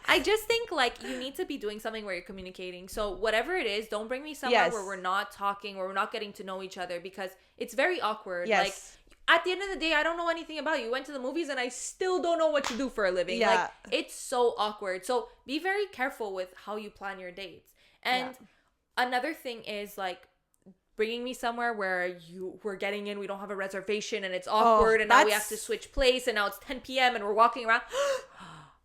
I just think like you need to be doing something where you're communicating. So whatever it is, don't bring me somewhere Yes. where we're not talking or we're not getting to know each other, because it's very awkward. Yes. Like at the end of the day, I don't know anything about you. You went to the movies and I still don't know what you do for a living. Yeah. Like it's so awkward. So be very careful with how you plan your dates. And another thing is like bringing me somewhere where we're getting in, we don't have a reservation and it's awkward, and now we have to switch place, and now it's 10 p.m. and we're walking around.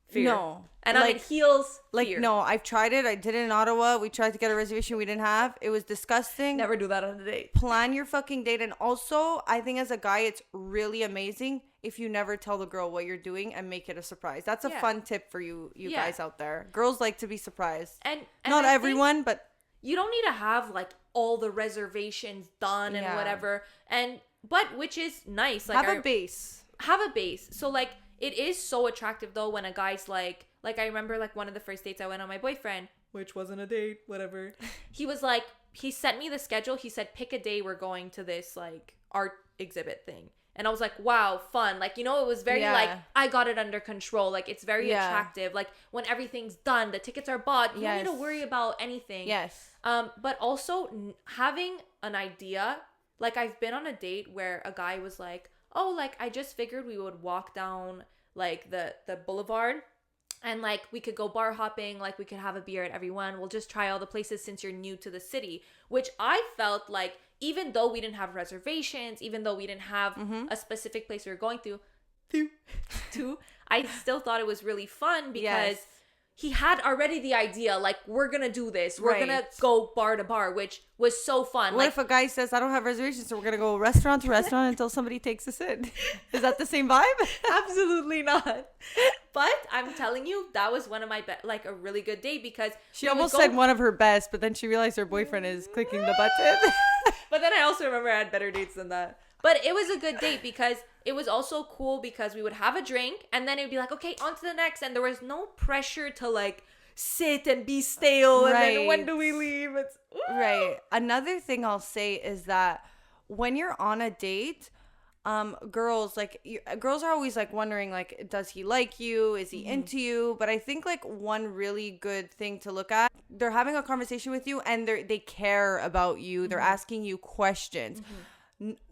Fear. No. And I'm in heels. Like, fear. no, I've tried it. I did it in Ottawa. We tried to get a reservation we didn't have. It was disgusting. Never do that on a date. Plan your fucking date. And also, I think as a guy, it's really amazing if you never tell the girl what you're doing and make it a surprise. That's a fun tip for you guys out there. Girls like to be surprised. And not everyone, but you don't need to have like all the reservations done and whatever. But which is nice. Like have a base. Have a base. So like it is so attractive though when a guy's like I remember like one of the first dates I went on my boyfriend, which wasn't a date, whatever. He was like, he sent me the schedule. He said, pick a day we're going to this like art exhibit thing. And I was like, wow, fun. Like, you know, it was very like, I got it under control. Like, it's very attractive. Like, when everything's done, the tickets are bought, you don't need to worry about anything. Yes. But also having an idea, like, I've been on a date where a guy was like, oh, like, I just figured we would walk down, like, the boulevard. And, like, we could go bar hopping. Like, we could have a beer at everyone. We'll just try all the places since you're new to the city. Which I felt like, even though we didn't have reservations, even though we didn't have a specific place we were going to, I still thought it was really fun because he had already the idea, like, we're going to do this. We're going to go bar to bar, which was so fun. What like, if a guy says, I don't have reservations, so we're going to go restaurant to restaurant until somebody takes us in? Is that the same vibe? Absolutely not. But I'm telling you, that was one of my, like, a really good date because she almost said one of her best, but then she realized her boyfriend is clicking the button. But then I also remember I had better dates than that. But it was a good date because it was also cool because we would have a drink and then it would be like, okay, on to the next. And there was no pressure to like sit and be stale. And then when do we leave? It's right. Another thing I'll say is that when you're on a date, girls are always like wondering like, does he like you? Is he into you? But I think like one really good thing to look at, they're having a conversation with you and they care about you. They're asking you questions.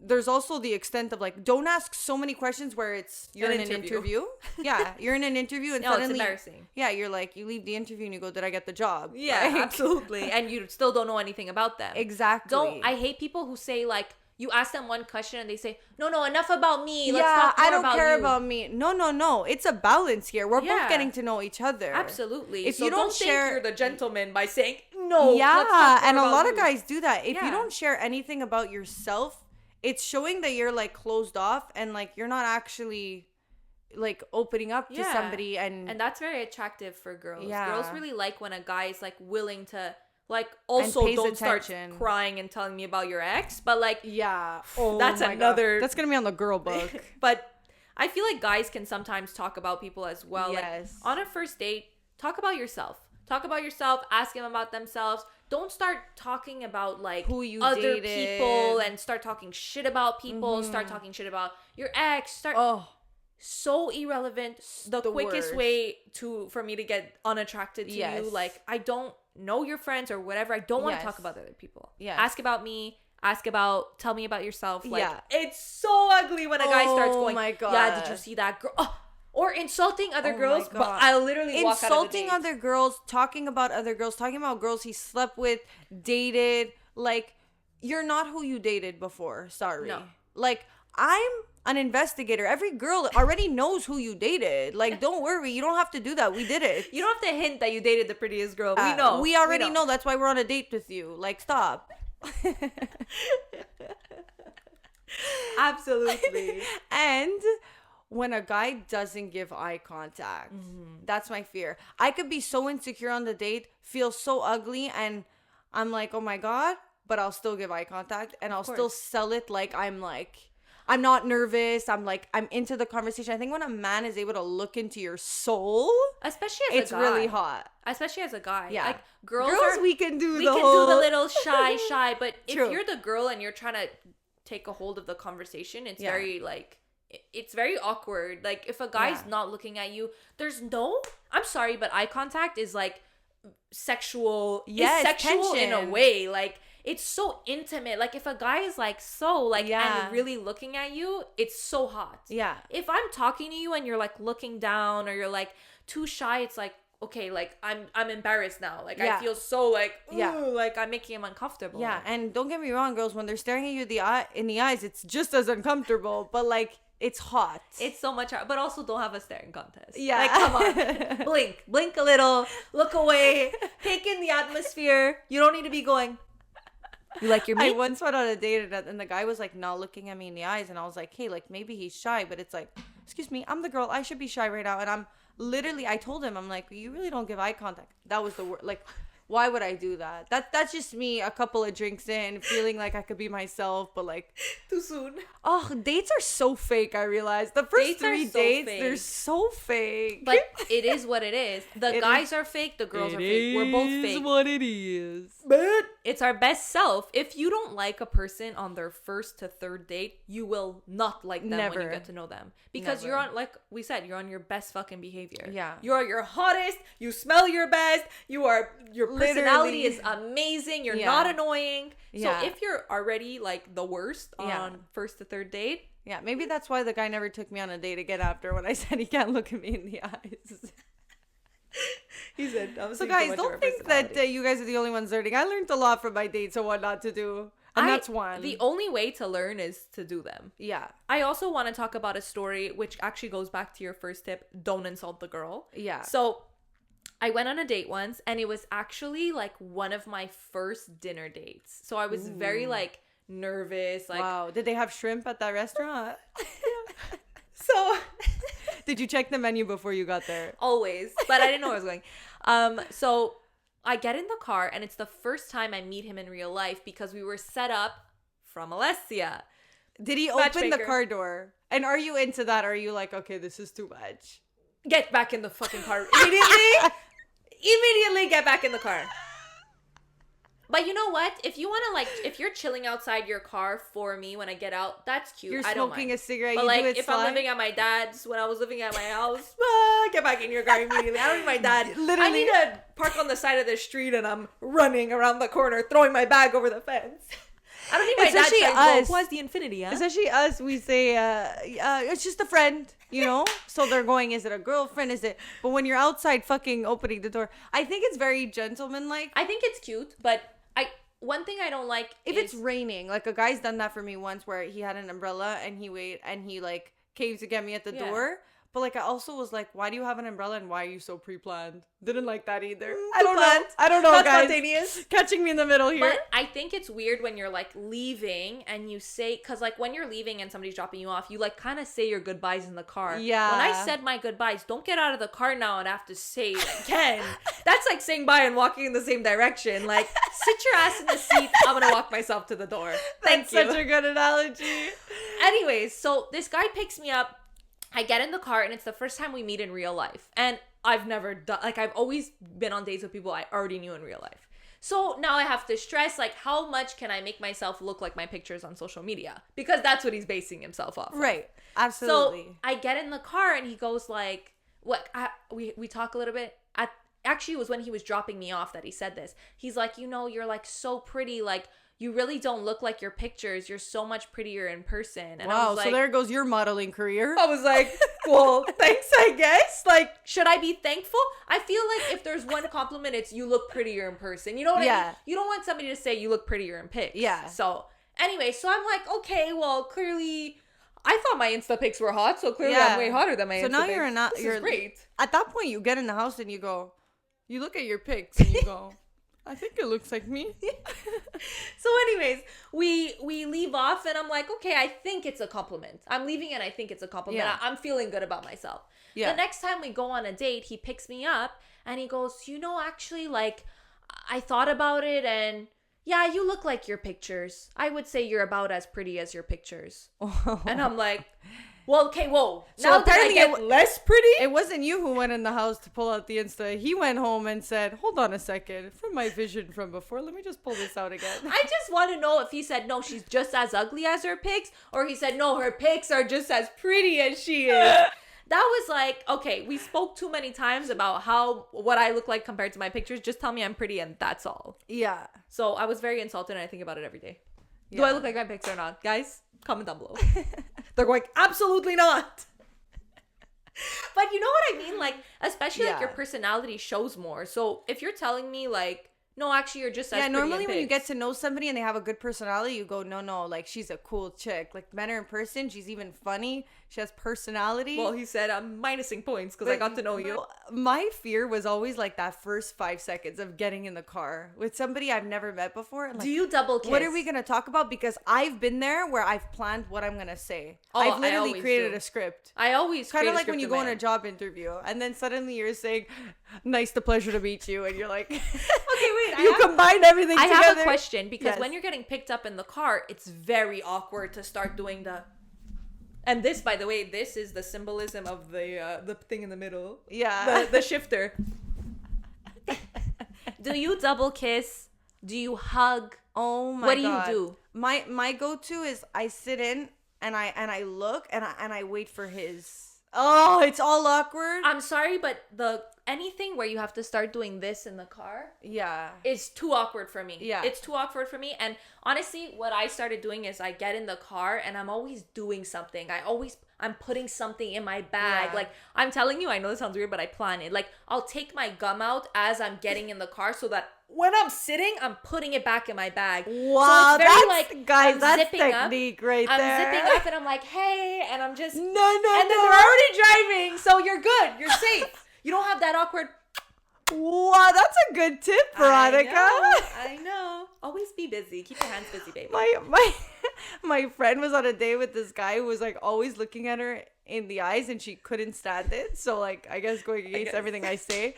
There's also the extent of like, don't ask so many questions where you're in an interview. Yeah, you're in an interview and suddenly, it's embarrassing. Yeah, you're like, you leave the interview and you go, did I get the job? Yeah, like, absolutely. And you still don't know anything about them. Exactly. I hate people who say like, you ask them one question and they say, no, enough about me. Let's yeah, talk more I don't care you. About me. No. It's a balance here. We're both getting to know each other. Absolutely. If so you don't share, think you're the gentleman by saying no. Yeah, and a lot you. of guys do that. If you don't share anything about yourself, it's showing that you're like closed off and like you're not actually like opening up to somebody, and that's very attractive for girls. Yeah. Girls really like when a guy is like willing to like also don't start crying and telling me about your ex, but like that's another God. That's gonna be on the girl book. But I feel like guys can sometimes talk about people as well. Yes. Like on a first date, talk about yourself. Ask them about themselves. Don't start talking about like who you other dated. people and start talking shit about people. Start talking shit about your ex. So irrelevant. The quickest worst. way for me to get unattracted to you. Like I don't know your friends or whatever. I don't want to talk about other people. Yes. Ask about me. Tell me about yourself. Like it's so ugly when a guy starts going, my God. yeah, did you see that girl? Oh, or insulting other girls, but I literally walk out of the insulting other girls, talking about other girls, talking about girls he slept with, dated. Like, you're not who you dated before. Sorry. No. Like, I'm an investigator. Every girl already knows who you dated. Like, don't worry. You don't have to do that. We did it. You don't have to hint that you dated the prettiest girl. We know. We already know. That's why we're on a date with you. Like, stop. Absolutely. And when a guy doesn't give eye contact, that's my fear. I could be so insecure on the date, feel so ugly, and I'm like, oh my God, but I'll still give eye contact and I'll still sell it like I'm not nervous. I'm into the conversation. I think when a man is able to look into your soul, especially as it's really hot. Especially as a guy. Yeah. Like girls we can do the little shy, but if you're the girl and you're trying to take a hold of the conversation, it's very like it's very awkward. Like, if a guy's not looking at you, I'm sorry, but eye contact is like sexual. Yes, it's sexual in a tension. way. Like, it's so intimate. Like, if a guy is like and really looking at you, it's so hot. Yeah. If I'm talking to you and you're like looking down or you're like too shy, it's like, okay, like I'm embarrassed now. Like, I feel so like, ooh, like I'm making him uncomfortable. Yeah, and don't get me wrong, girls, when they're staring at you in the eyes, it's just as uncomfortable, but like it's hot. It's so much hard, but also don't have a staring contest. Yeah. Like, come on. Blink a little, look away, take in the atmosphere. You don't need to be going, you like your meat? I once went on a date and the guy was like not looking at me in the eyes, and I was like, hey, like maybe he's shy, but it's like, excuse me, I'm the girl, I should be shy right now. And I told him, I'm like, you really don't give eye contact. That was the word. Like, why would I do that? That's just me a couple of drinks in, feeling like I could be myself, but like Too soon. Oh, dates are so fake, I realized. The first Dates are 3 so dates, fake. they're so fake. But it is what it is. The guys are fake, the girls are fake. We're both fake. It is what it is. But it's our best self. If you don't like a person on their first to third date, you will not like them when you get to know them. Because you're on, like we said, you're on your best fucking behavior. Yeah. You're your hottest. You smell your best. Your personality is amazing. You're not annoying. Yeah. So if you're already like the worst on first to third date. Yeah, maybe that's why the guy never took me on a date again after when I said he can't look at me in the eyes. He said, so guys, don't think that you guys are the only ones learning. I learned a lot from my dates on what not to do. And that's one. The only way to learn is to do them. Yeah. I also want to talk about a story which actually goes back to your first tip. Don't insult the girl. Yeah. So I went on a date once and it was actually like one of my first dinner dates. So I was very like nervous. Like, wow. Did they have shrimp at that restaurant? So did you check the menu before you got there? Always. But I didn't know where I was going. So I get in the car and it's the first time I meet him in real life because we were set up from Alessia. Did he open the car door? And are you into that? Or are you like, okay, this is too much? Get back in the fucking car immediately. Immediately get back in the car. But you know what? If you want to, like, if you're chilling outside your car for me when I get out, that's cute. You're I don't smoking mind. a cigarette. But you like, do it if slide. I'm living at my dad's, when I was living at my house, get back in your car immediately. I don't need my dad. Literally. I need to park on the side of the street and I'm running around the corner, throwing my bag over the fence. I don't need my dad saying, "What's the infinity?" Huh? Especially us, we say, it's just a friend, you know? So they're going, is it a girlfriend? Is it? But when you're outside fucking opening the door, I think it's very gentlemanlike. I think it's cute, but one thing I don't like if it's raining, like a guy's done that for me once where he had an umbrella and he like came to get me at the door. But like I also was like, why do you have an umbrella and why are you so pre-planned? Didn't like that either. I don't know, Not guys. spontaneous. Catching me in the middle here. But I think it's weird when you're like leaving and you say, because like when you're leaving and somebody's dropping you off, you like kind of say your goodbyes in the car. Yeah. When I said my goodbyes, don't get out of the car now and have to say it again. That's like saying bye and walking in the same direction. Like, sit your ass in the seat. I'm gonna walk myself to the door. Thank you. Such a good analogy. Anyways, so this guy picks me up. I get in the car and it's the first time we meet in real life. And I've never done, like, I've always been on dates with people I already knew in real life. So now I have to stress, like, how much can I make myself look like my pictures on social media? Because that's what he's basing himself off of. Right. Absolutely. So I get in the car and he goes like, what? We talk a little bit. Actually, it was when he was dropping me off that he said this. He's like, you know, you're like so pretty, like, you really don't look like your pictures. You're so much prettier in person. And I was like, so there goes your modeling career. I was like, well, thanks, I guess. Like, should I be thankful? I feel like if there's one compliment, it's you look prettier in person. You know what I mean? You don't want somebody to say you look prettier in pics. Yeah. So anyway, so I'm like, okay, well, clearly I thought my Insta pics were hot. So clearly I'm way hotter than my Insta pics. So now you're great. At that point, you get in the house and you go, you look at your pics and you go, I think it looks like me. So anyways, we leave off and I'm like, okay, I think it's a compliment. I'm leaving and I think it's a compliment. Yeah. I'm feeling good about myself. Yeah. The next time we go on a date, he picks me up and he goes, you know, actually, like, I thought about it and yeah, you look like your pictures. I would say you're about as pretty as your pictures. And I'm like, Well, okay, whoa. So Now that I apparently get less pretty? It wasn't you who went in the house to pull out the Insta. He went home and said, hold on a second. From my vision from before, let me just pull this out again. I just want to know if he said, no, she's just as ugly as her pics, or he said, no, her pics are just as pretty as she is. That was like, okay, we spoke too many times about what I look like compared to my pictures. Just tell me I'm pretty and that's all. Yeah. So I was very insulted and I think about it every day. Do Yeah. I look like my pics or not? Guys, comment down below. They're going, absolutely not. But you know what I mean? Like, especially like your personality shows more. So if you're telling me like, no, actually you're just as pretty normally in when you pics. get to know somebody and they have a good personality, you go, no, like she's a cool chick. Like met her in person, she's even funny. She has personality. Well, he said I'm minusing points because I got to know you. My fear was always like that first 5 seconds of getting in the car with somebody I've never met before. And like, Do you double kiss? what are we gonna talk about? Because I've been there where I've planned what I'm gonna say. Oh, I've I literally always created do. a script. I always Kind of create a like when script you in go my on a head. job interview and then suddenly you're saying, nice to pleasure to meet you. And you're like, Okay, wait. you combine everything I together. have a question because Yes. when you're getting picked up in the car, it's very awkward to start doing the. And this, by the way, this is the symbolism of the thing in the middle. Yeah. The shifter. Do you double kiss? Do you hug? Oh my What do God. you do? My go-to is I sit in and I look and I wait for his. Oh, it's all awkward. I'm sorry, but anything where you have to start doing this in the car Yeah. is too awkward for me. Yeah. It's too awkward for me. And honestly, what I started doing is I get in the car and I'm always doing something. I'm putting something in my bag. Yeah. Like, I'm telling you, I know this sounds weird, but I plan it. Like, I'll take my gum out as I'm getting in the car so that when I'm sitting, I'm putting it back in my bag. Wow, so it's very that's, guys, I'm that's zipping technique right I'm there. zipping up and I'm like, hey, and I'm just, No, and then no. they're already driving, so you're good, you're safe. You don't have that awkward. Wow, that's a good tip, Veronica. I know. Always be busy. Keep your hands busy, baby. My friend was on a date with this guy who was like always looking at her in the eyes and she couldn't stand it. So like I guess going against everything I say.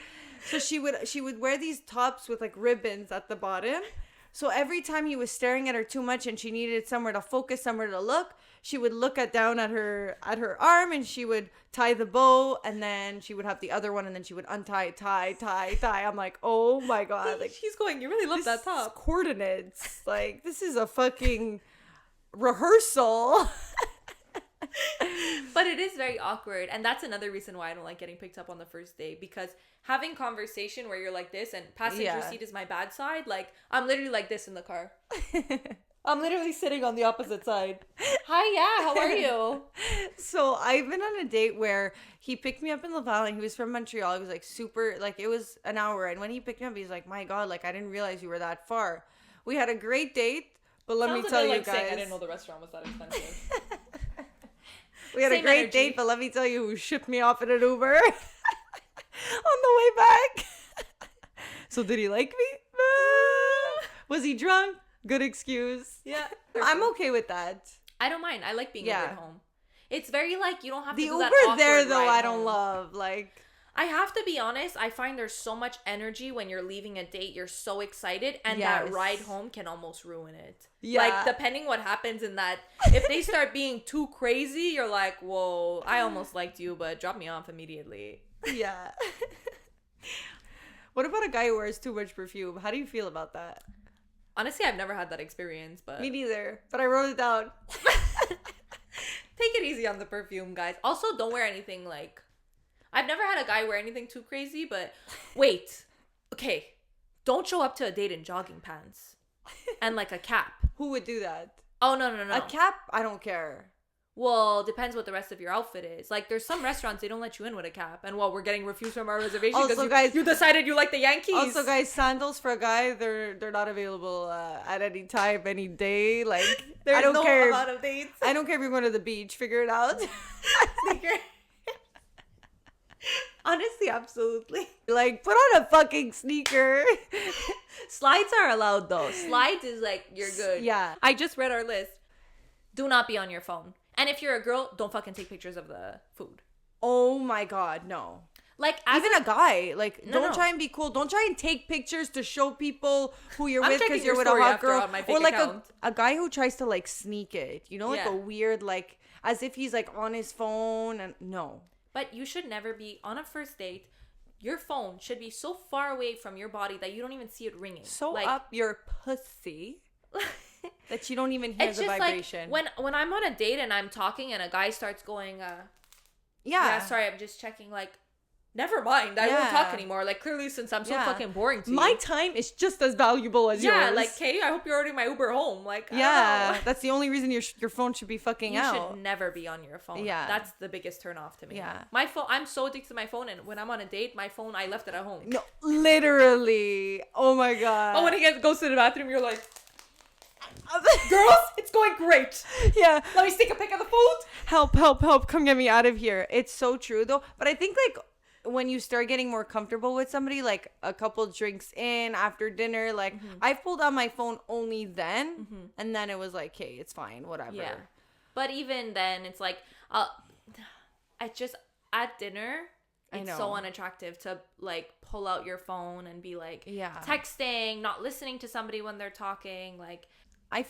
So she would wear these tops with like ribbons at the bottom. So every time he was staring at her too much and she needed somewhere to focus, somewhere to look, she would look down at her arm and she would tie the bow and then she would have the other one and then she would untie, tie. I'm like, oh my God. Like She's going, you really love that this top. is coordinates. Like this is a fucking rehearsal. But it is very awkward. And that's another reason why I don't like getting picked up on the first day. Because having conversation where you're like this and passenger seat is my bad side. Like, I'm literally like this in the car. I'm literally sitting on the opposite side. Hi, yeah, how are you? So I've been on a date where he picked me up in Laval and he was from Montreal. He was like super, like it was an hour. And when he picked me up, he's like, my God, like I didn't realize you were that far. We had a great date, but let me tell you guys. Saying I didn't know the restaurant was that expensive. We had a Same great energy. date, but let me tell you who shipped me off in an Uber on the way back. So did he like me? Was he drunk? Good excuse. Yeah. I'm okay with that. I don't mind. I like being Yeah. Ubered home. It's very like you don't have to The do that Uber there awkward though, ride I don't home. love. Like I have to be honest, I find there's so much energy when you're leaving a date. You're so excited, and that Yes. ride home can almost ruin it. Yeah. Like, depending what happens in that, if they start being too crazy, you're like, whoa, I almost liked you, but drop me off immediately. yeah. What about a guy who wears too much perfume? How do you feel about that? Honestly, I've never had that experience, but Me neither, but I wrote it down. take it easy on the perfume, guys. Also, don't wear anything like... I've never had a guy wear anything too crazy, but wait. Okay. Don't show up to a date in jogging pants and like a cap. Who would do that? Oh, no. A cap? I don't care. Well, depends what the rest of your outfit is. Like, there's some restaurants, they don't let you in with a cap. And we're getting refused from our reservation Also, because guys- you decided you like the Yankees. Also, guys, sandals for a guy, they're not available at any time, any day. Like, there's I don't no care. amount of dates. I don't care if you're going to the beach. Figure it out. Honestly, absolutely. Like, put on a fucking sneaker. Slides are allowed, though. Slides is like, you're good. Yeah. I just read our list. Do not be on your phone. And if you're a girl, don't fucking take pictures of the food. Oh my God, no. Like, as even a guy, like, No, don't no. try and be cool. Don't try and take pictures to show people who you're I'm with checking because your you're with a story hot after girl, on my fake or like account. a guy who tries to like sneak it. You know, like Yeah. a weird like as if he's like on his phone and no. But you should never be on a first date. Your phone should be so far away from your body that you don't even see it ringing. So like, up your pussy that you don't even hear it's the just vibration. like when I'm on a date and I'm talking and a guy starts going, yeah, sorry, I'm just checking. Like, never mind, I won't Yeah. talk anymore. Like, clearly, since I'm so Yeah. fucking boring to you. my time is just as valuable as yeah, yours. like, hey, I hope you're ordering my Uber home. Like, I yeah, don't know. that's the only reason your phone should be fucking You out. should never be on your phone. Yeah. That's the biggest turn off to me. Yeah. My phone, I'm so addicted to my phone, and when I'm on a date, my phone, I left it at home. No, literally. Oh my god. Oh, when he goes to the bathroom, you're like, girls, it's going great. yeah. Let me take a pic of the food. Help, help, help. Come get me out of here. It's so true though. But I think like when you start getting more comfortable with somebody, like a couple drinks in after dinner, like I've pulled out my phone only then. And then it was like, hey, it's fine, whatever. Yeah. But even then, it's like, I just, at dinner, I it's know. so unattractive to like pull out your phone and be like Yeah. texting, not listening to somebody when they're talking. Like, I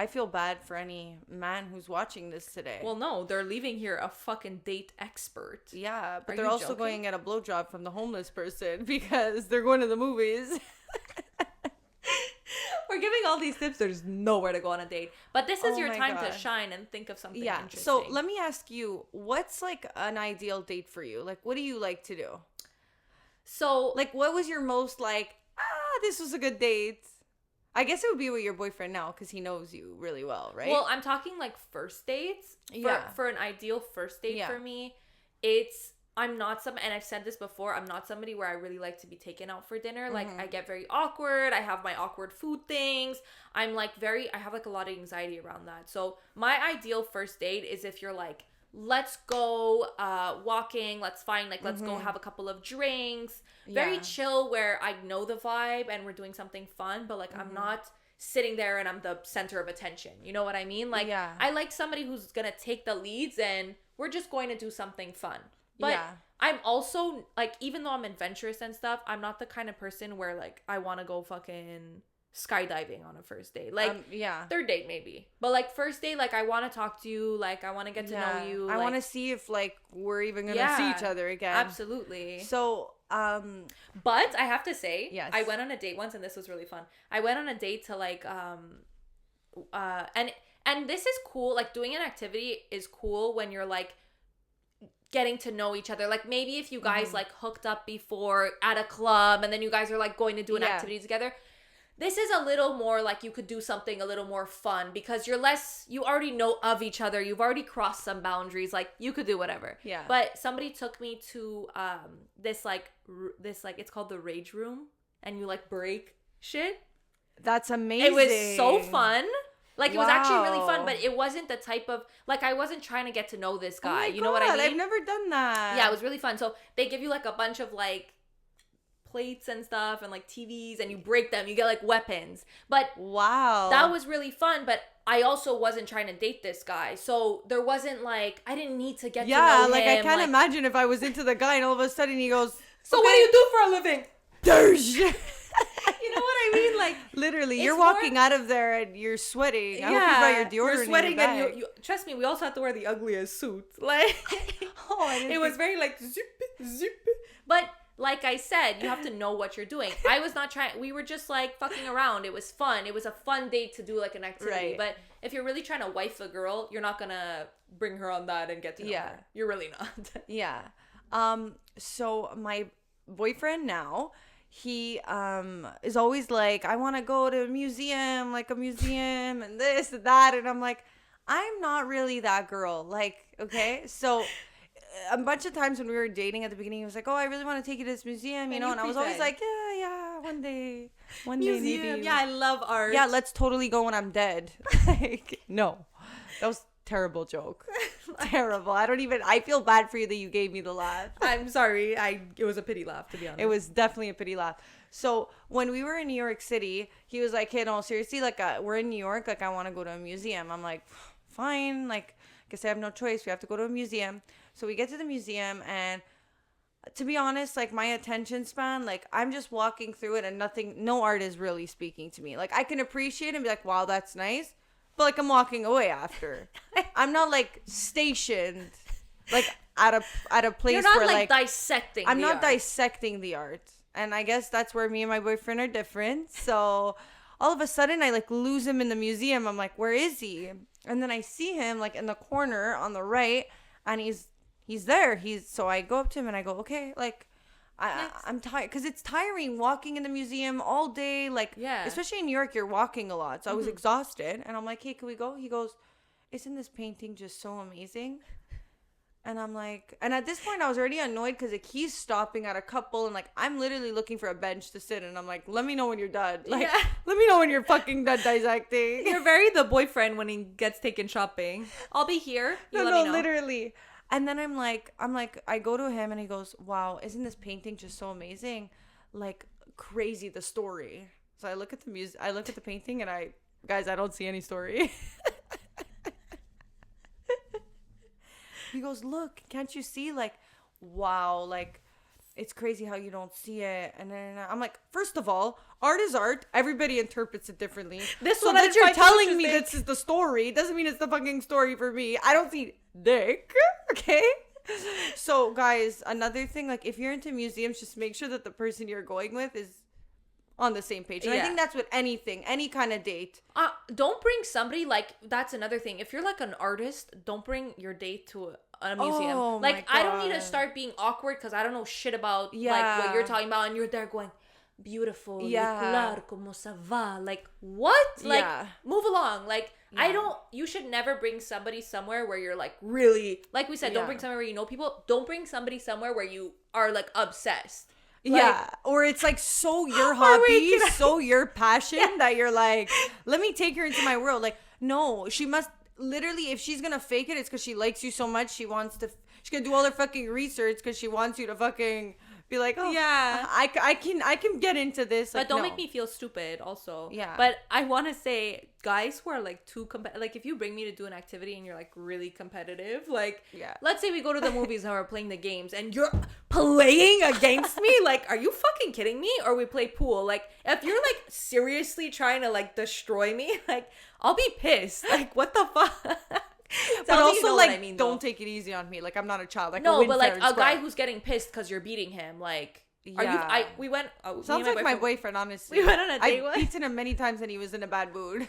feel bad for any man who's watching this today. well, no, they're leaving here a fucking date expert. yeah, but Are they're you also joking? going to get a blowjob from the homeless person because they're going to the movies. We're giving all these tips. There's nowhere to go on a date. But this is Oh your my time to God. shine and think of something Yeah. interesting. So let me ask you, what's like an ideal date for you? Like, what do you like to do? So, Like, what was your most like, this was a good date? I guess it would be with your boyfriend now because he knows you really well, right? well, I'm talking like first dates. Yeah. For an ideal first date Yeah. for me, I'm not and I've said this before, I'm not somebody where I really like to be taken out for dinner. Like, I get very awkward. I have my awkward food things. I'm like I have like a lot of anxiety around that. So my ideal first date is if you're like, let's go walking, let's go have a couple of drinks. Very Yeah. chill where I know the vibe and we're doing something fun, but like I'm not sitting there and I'm the center of attention. You know what I mean? Like, Yeah. I like somebody who's gonna take the leads and we're just going to do something fun. But Yeah. I'm also like, even though I'm adventurous and stuff, I'm not the kind of person where like I want to go fucking skydiving on a first date. Like, yeah. third date maybe, but like first date, like I want to talk to you, like I want to get to know you. I like, want to see if like we're even gonna see each other again. Absolutely. So, But I have to say, Yes. I went on a date once and this was really fun. I went on a date to like and this is cool. Like, doing an activity is cool when you're like getting to know each other. Like, maybe if you guys like hooked up before at a club and then you guys are like going to do an Yeah. activity together. This is a little more like you could do something a little more fun because you already know of each other. You've already crossed some boundaries. Like, you could do whatever. Yeah. But somebody took me to this it's called the Rage Room, and you like break shit. that's amazing. It was so fun. Like, it was actually really Wow. fun, but it wasn't the type of, like, I wasn't trying to get to know this Oh guy. my You know what I God, mean? I've never done that. Yeah, it was really fun. So they give you like a bunch of like plates and stuff and like TVs, and you break them. You get like weapons. But Wow. that was really fun. But I also wasn't trying to date this guy. So there wasn't like, I didn't need to get to know him. like I can't like, imagine if I was into the guy and all of a sudden he goes, So what do you do for a living? Dirge. You know what I mean? Like, Literally, It's you're more- walking out of there and you're sweating. I hope you brought your deodorant. you're in sweating, your and bag. you trust me. We also had to wear the ugliest suit. Like, Oh, I didn't it was think- very like zip, zip. But like I said, you have to know what you're doing. I was not trying. We were just like fucking around. It was fun. It was a fun date to do like an activity. Right. But if you're really trying to wife a girl, you're not gonna bring her on that and get to know Yeah. her. You're really not. Yeah. So my boyfriend now, he is always like, I want to go to a museum and this and that, and I'm like, I'm not really that girl. Like, okay, so a bunch of times when we were dating at the beginning, he was like, oh, I really want to take you to this museum, you know, you and I was always pretend. like, yeah, one day Museum. maybe. Yeah, I love art. Yeah, let's totally go when I'm dead. Like, no, that was a terrible joke. Terrible. I feel bad for you that you gave me the laugh. I'm sorry. It was a pity laugh, to be honest. It was definitely a pity laugh. So when we were in New York City, he was like, hey, no, seriously, like, we're in New York, like, I want to go to a museum. I'm like, fine, like, guess I have no choice. We have to go to a museum. So we get to the museum, and to be honest, like my attention span, like I'm just walking through it and no art is really speaking to me. Like I can appreciate and be like, wow, that's nice. But like I'm walking away after. I'm not like stationed like at a place You're not where like dissecting. I'm not art. dissecting the art. And I guess that's where me and my boyfriend are different. So all of a sudden I like lose him in the museum. I'm like, where is he? And then I see him like in the corner on the right, and he's there. So I go up to him and I go, okay, like I'm tired because it's tiring walking in the museum all day. Like, yeah, especially in New York, you're walking a lot. So I was exhausted, and I'm like, hey, can we go? He goes, isn't this painting just so amazing? And I'm like, and at this point I was already annoyed because like he's stopping at a couple, and like I'm literally looking for a bench to sit, and I'm like, let me know when you're done. Like, let me know when you're fucking done dissecting. You're very the boyfriend when he gets taken shopping. I'll be here. You let me know. Literally. And then I'm like, I go to him and he goes, wow, isn't this painting just so amazing? Like crazy, the story. So I look at the painting, and I don't see any story. He goes, look, can't you see? Like, wow, like, it's crazy how you don't see it. And then I'm like, first of all, art is art. Everybody interprets it differently. So that you're telling me this is the story doesn't mean it's the fucking story for me. I don't see dick, okay? So, guys, another thing, like, if you're into museums, just make sure that the person you're going with is on the same page. And I think that's with anything, any kind of date. Don't bring somebody, like, that's another thing. If you're like an artist, don't bring your date to a museum. Oh, like, I don't need to start being awkward because I don't know shit about like what you're talking about, and you're there going, beautiful, claro, como ça va? Like, what? Like, move along. Like, you should never bring somebody somewhere where you're like really, like we said, don't bring somewhere where you know people. Don't bring somebody somewhere where you are like obsessed. Like, or it's like so your hobby, so your passion that you're like, let me take her into my world. Like, no, she must literally, if she's gonna fake it, it's because she likes you so much. She's gonna do all her fucking research because she wants you to fucking be like, oh yeah, I can get into this. Like, but don't make me feel stupid also. Yeah. But I want to say, guys who are like too like if you bring me to do an activity and you're like really competitive, like let's say we go to the movies and we're playing the games and you're playing against me, like, are you fucking kidding me? Or we play pool. Like, if you're like seriously trying to like destroy me, like, I'll be pissed. Like, what the fuck? But also, like, don't take it easy on me. Like, I'm not a child. Like, no, but like a guy who's getting pissed because you're beating him. Like, we went. Sounds like my boyfriend. Honestly, we went on a date. I beaten him many times, and he was in a bad mood. Me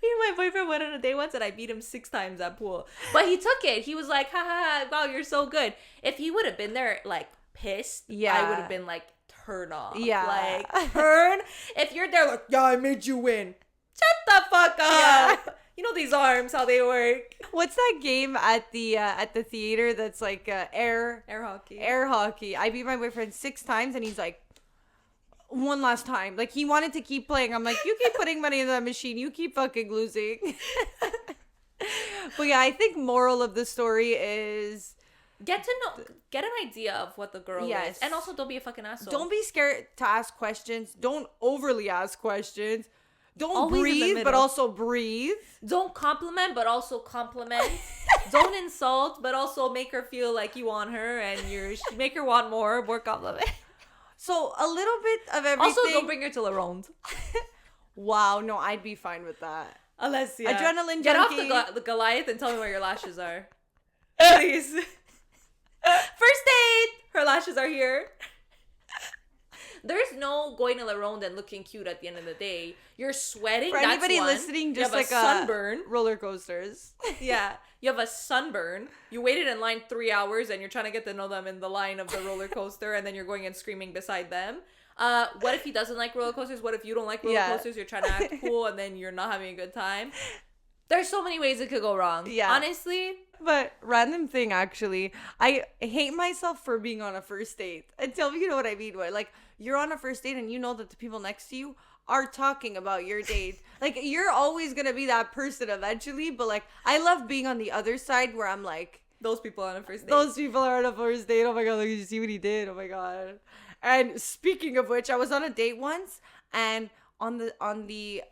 and my boyfriend went on a date once, and I beat him 6 times at pool. But he took it. He was like, "Ha ha ha! Wow, you're so good." If he would have been there, like pissed, I would have been like, "Turn off." Yeah, like turn. If you're there, like, "Yeah, I made you win." Shut the fuck up. Yeah. You know these arms, how they work. What's that game at the theater that's like air hockey? Air hockey. I beat my boyfriend 6 times, and he's like, one last time. Like, he wanted to keep playing. I'm like, you keep putting money in that machine. You keep fucking losing. But yeah, I think moral of the story is get an idea of what the girl is, and also don't be a fucking asshole. Don't be scared to ask questions. Don't overly ask questions. Don't always breathe, but also breathe. Don't compliment, but also compliment. Don't insult, but also make her feel like you want her, and make her want more compliment. So a little bit of everything. Also, don't bring her to La Ronde. Wow, no, I'd be fine with that. Alessia, adrenaline get junkie. off the Goliath and tell me where your lashes are. Please. First date. Her lashes are here. There's no going to La Ronde and looking cute at the end of the day. You're sweating. For anybody listening, just like a sunburn. Roller coasters. Yeah. You have a sunburn. You waited in line 3 hours and you're trying to get to know them in the line of the roller coaster, and then you're going and screaming beside them. What if he doesn't like roller coasters? What if you don't like roller coasters? You're trying to act cool and then you're not having a good time. There's so many ways it could go wrong. Yeah. Honestly. But random thing, actually, I hate myself for being on a first date. And tell me, you know what I mean? Where, like, you're on a first date and you know that the people next to you are talking about your date. Like, you're always going to be that person eventually. But, like, I love being on the other side where I'm like, those people on a first date. Those people are on a first date. Oh, my God. Look, you see what he did? Oh, my God. And speaking of which, I was on a date once. And on the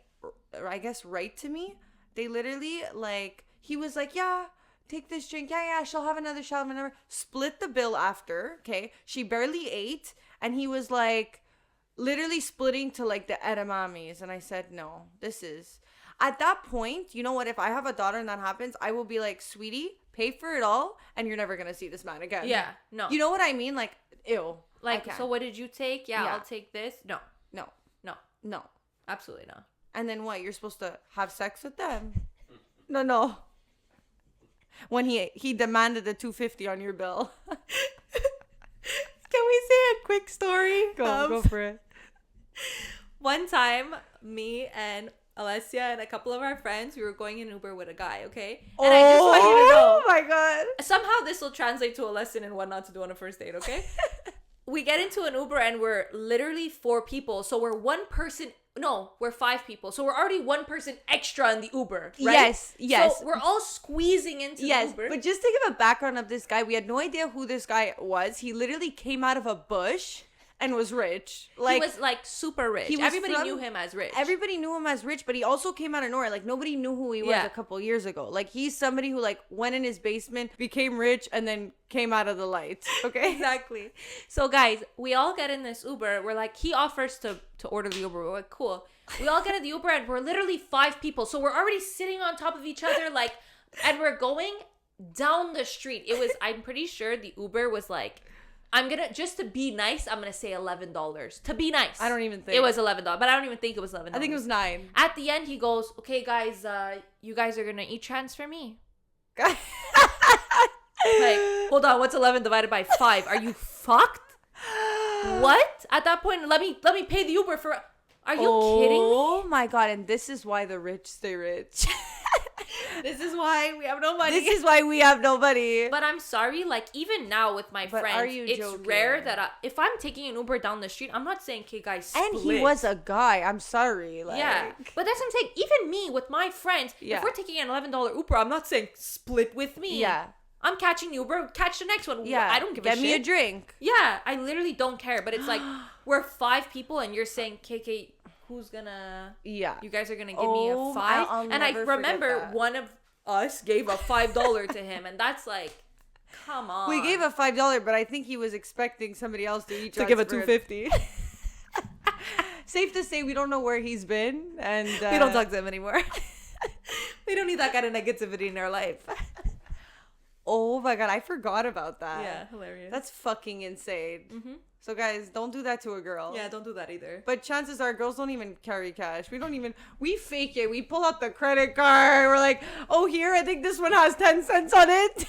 I guess, right to me, they literally, like, he was like, yeah, take this drink. Yeah, she'll have another, she'll have another. Split the bill after, okay? She barely ate, and he was like, literally splitting to like the edamames. And I said, no, this is... At that point, you know what? If I have a daughter and that happens, I will be like, sweetie, pay for it all, and you're never going to see this man again. Yeah, no. You know what I mean? Like, ew. Like, so what did you take? Yeah, Yeah. I'll take this. No, No. no, No. absolutely not. And then what? You're supposed to have sex with them? No. When he demanded the $250 on your bill. Can we say a quick story? Go for it. One time, me and Alessia and a couple of our friends, we were going in Uber with a guy, okay? And I just want you to know. Oh my God. Somehow this will translate to a lesson in what not to do on a first date, okay? We get into an Uber and we're literally 4 people. So we're 5 people. So we're already 1 person extra in the Uber, right? Yes. So we're all squeezing into the Uber. But just to give a background of this guy, we had no idea who this guy was. He literally came out of a bush and was rich. Like, he was like super rich. Everybody knew him as rich. Everybody knew him as rich, but he also came out of nowhere. Like, nobody knew who he was a couple years ago. Like, he's somebody who like went in his basement, became rich, and then came out of the lights. Okay? Exactly. So guys, we all get in this Uber. We're like, he offers to order the Uber. We're like, cool. We all get in the Uber and we're literally 5 people. So we're already sitting on top of each other, like, and we're going down the street. I'm pretty sure the Uber was like, just to be nice, I'm gonna say $11. To be nice. I don't even think. It was $11, but I don't even think it was $11. I think it was 9. At the end, he goes, okay, guys, you guys are gonna e-transfer me. Like, hold on, what's 11 divided by 5? Are you fucked? What? At that point, let me pay the Uber for... Are you kidding me? Oh my God, and this is why the rich stay rich. This is why we have no money. This is why we have no money. But I'm sorry, like, even now with my But friends, are you it's joking? rare that if I'm taking an Uber down the street, I'm not saying, okay, guys, split. And he was a guy. I'm sorry. Like, yeah. But that's what I'm saying. Even me, with my friends, if we're taking an $11 Uber, I'm not saying split with me. Yeah. I'm catching the Uber, catch the next one. Yeah. I don't give a shit. Get me a drink. Yeah, I literally don't care. But it's like, we're 5 people and you're saying, KK, who's gonna... Yeah. You guys are gonna give me a 5? I'll and I never forget remember that. one of us gave a $5 to him. And that's like, come on. We gave a $5, but I think he was expecting somebody else to eat. To give a $2.50. Safe to say, we don't know where he's been, and we don't talk to him anymore. We don't need that kind of negativity in our life. Oh my God, I forgot about that. Yeah, hilarious. That's fucking insane. Mm-hmm. So guys, don't do that to a girl. Yeah, don't do that either. But chances are girls don't even carry cash. We fake it. We pull out the credit card. We're like, oh, here, I think this one has 10 cents on it.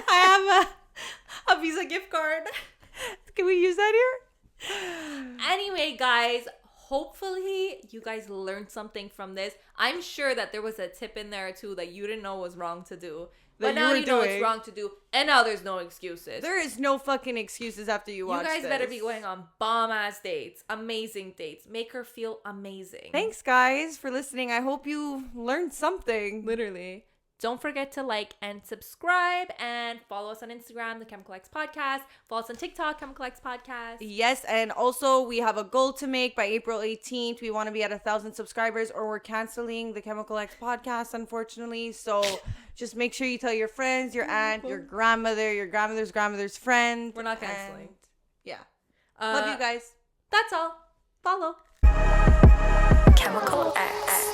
I have a Visa gift card. Can we use that here? Anyway, guys, hopefully you guys learned something from this. I'm sure that there was a tip in there too that you didn't know was wrong to do. But now you know it's wrong to do. And now there's no excuses. There is no fucking excuses after you watch this. You guys better be going on bomb-ass dates. Amazing dates. Make her feel amazing. Thanks, guys, for listening. I hope you learned something. Literally. Don't forget to like and subscribe and follow us on Instagram, The Chemical X Podcast. Follow us on TikTok, Chemical X Podcast. Yes, and also we have a goal to make by April 18th. We want to be at 1,000 subscribers or we're canceling The Chemical X Podcast, unfortunately. So just make sure you tell your friends, your aunt, your grandmother, your grandmother's friend. We're not canceling. And yeah. Love you guys. That's all. Follow. Chemical X.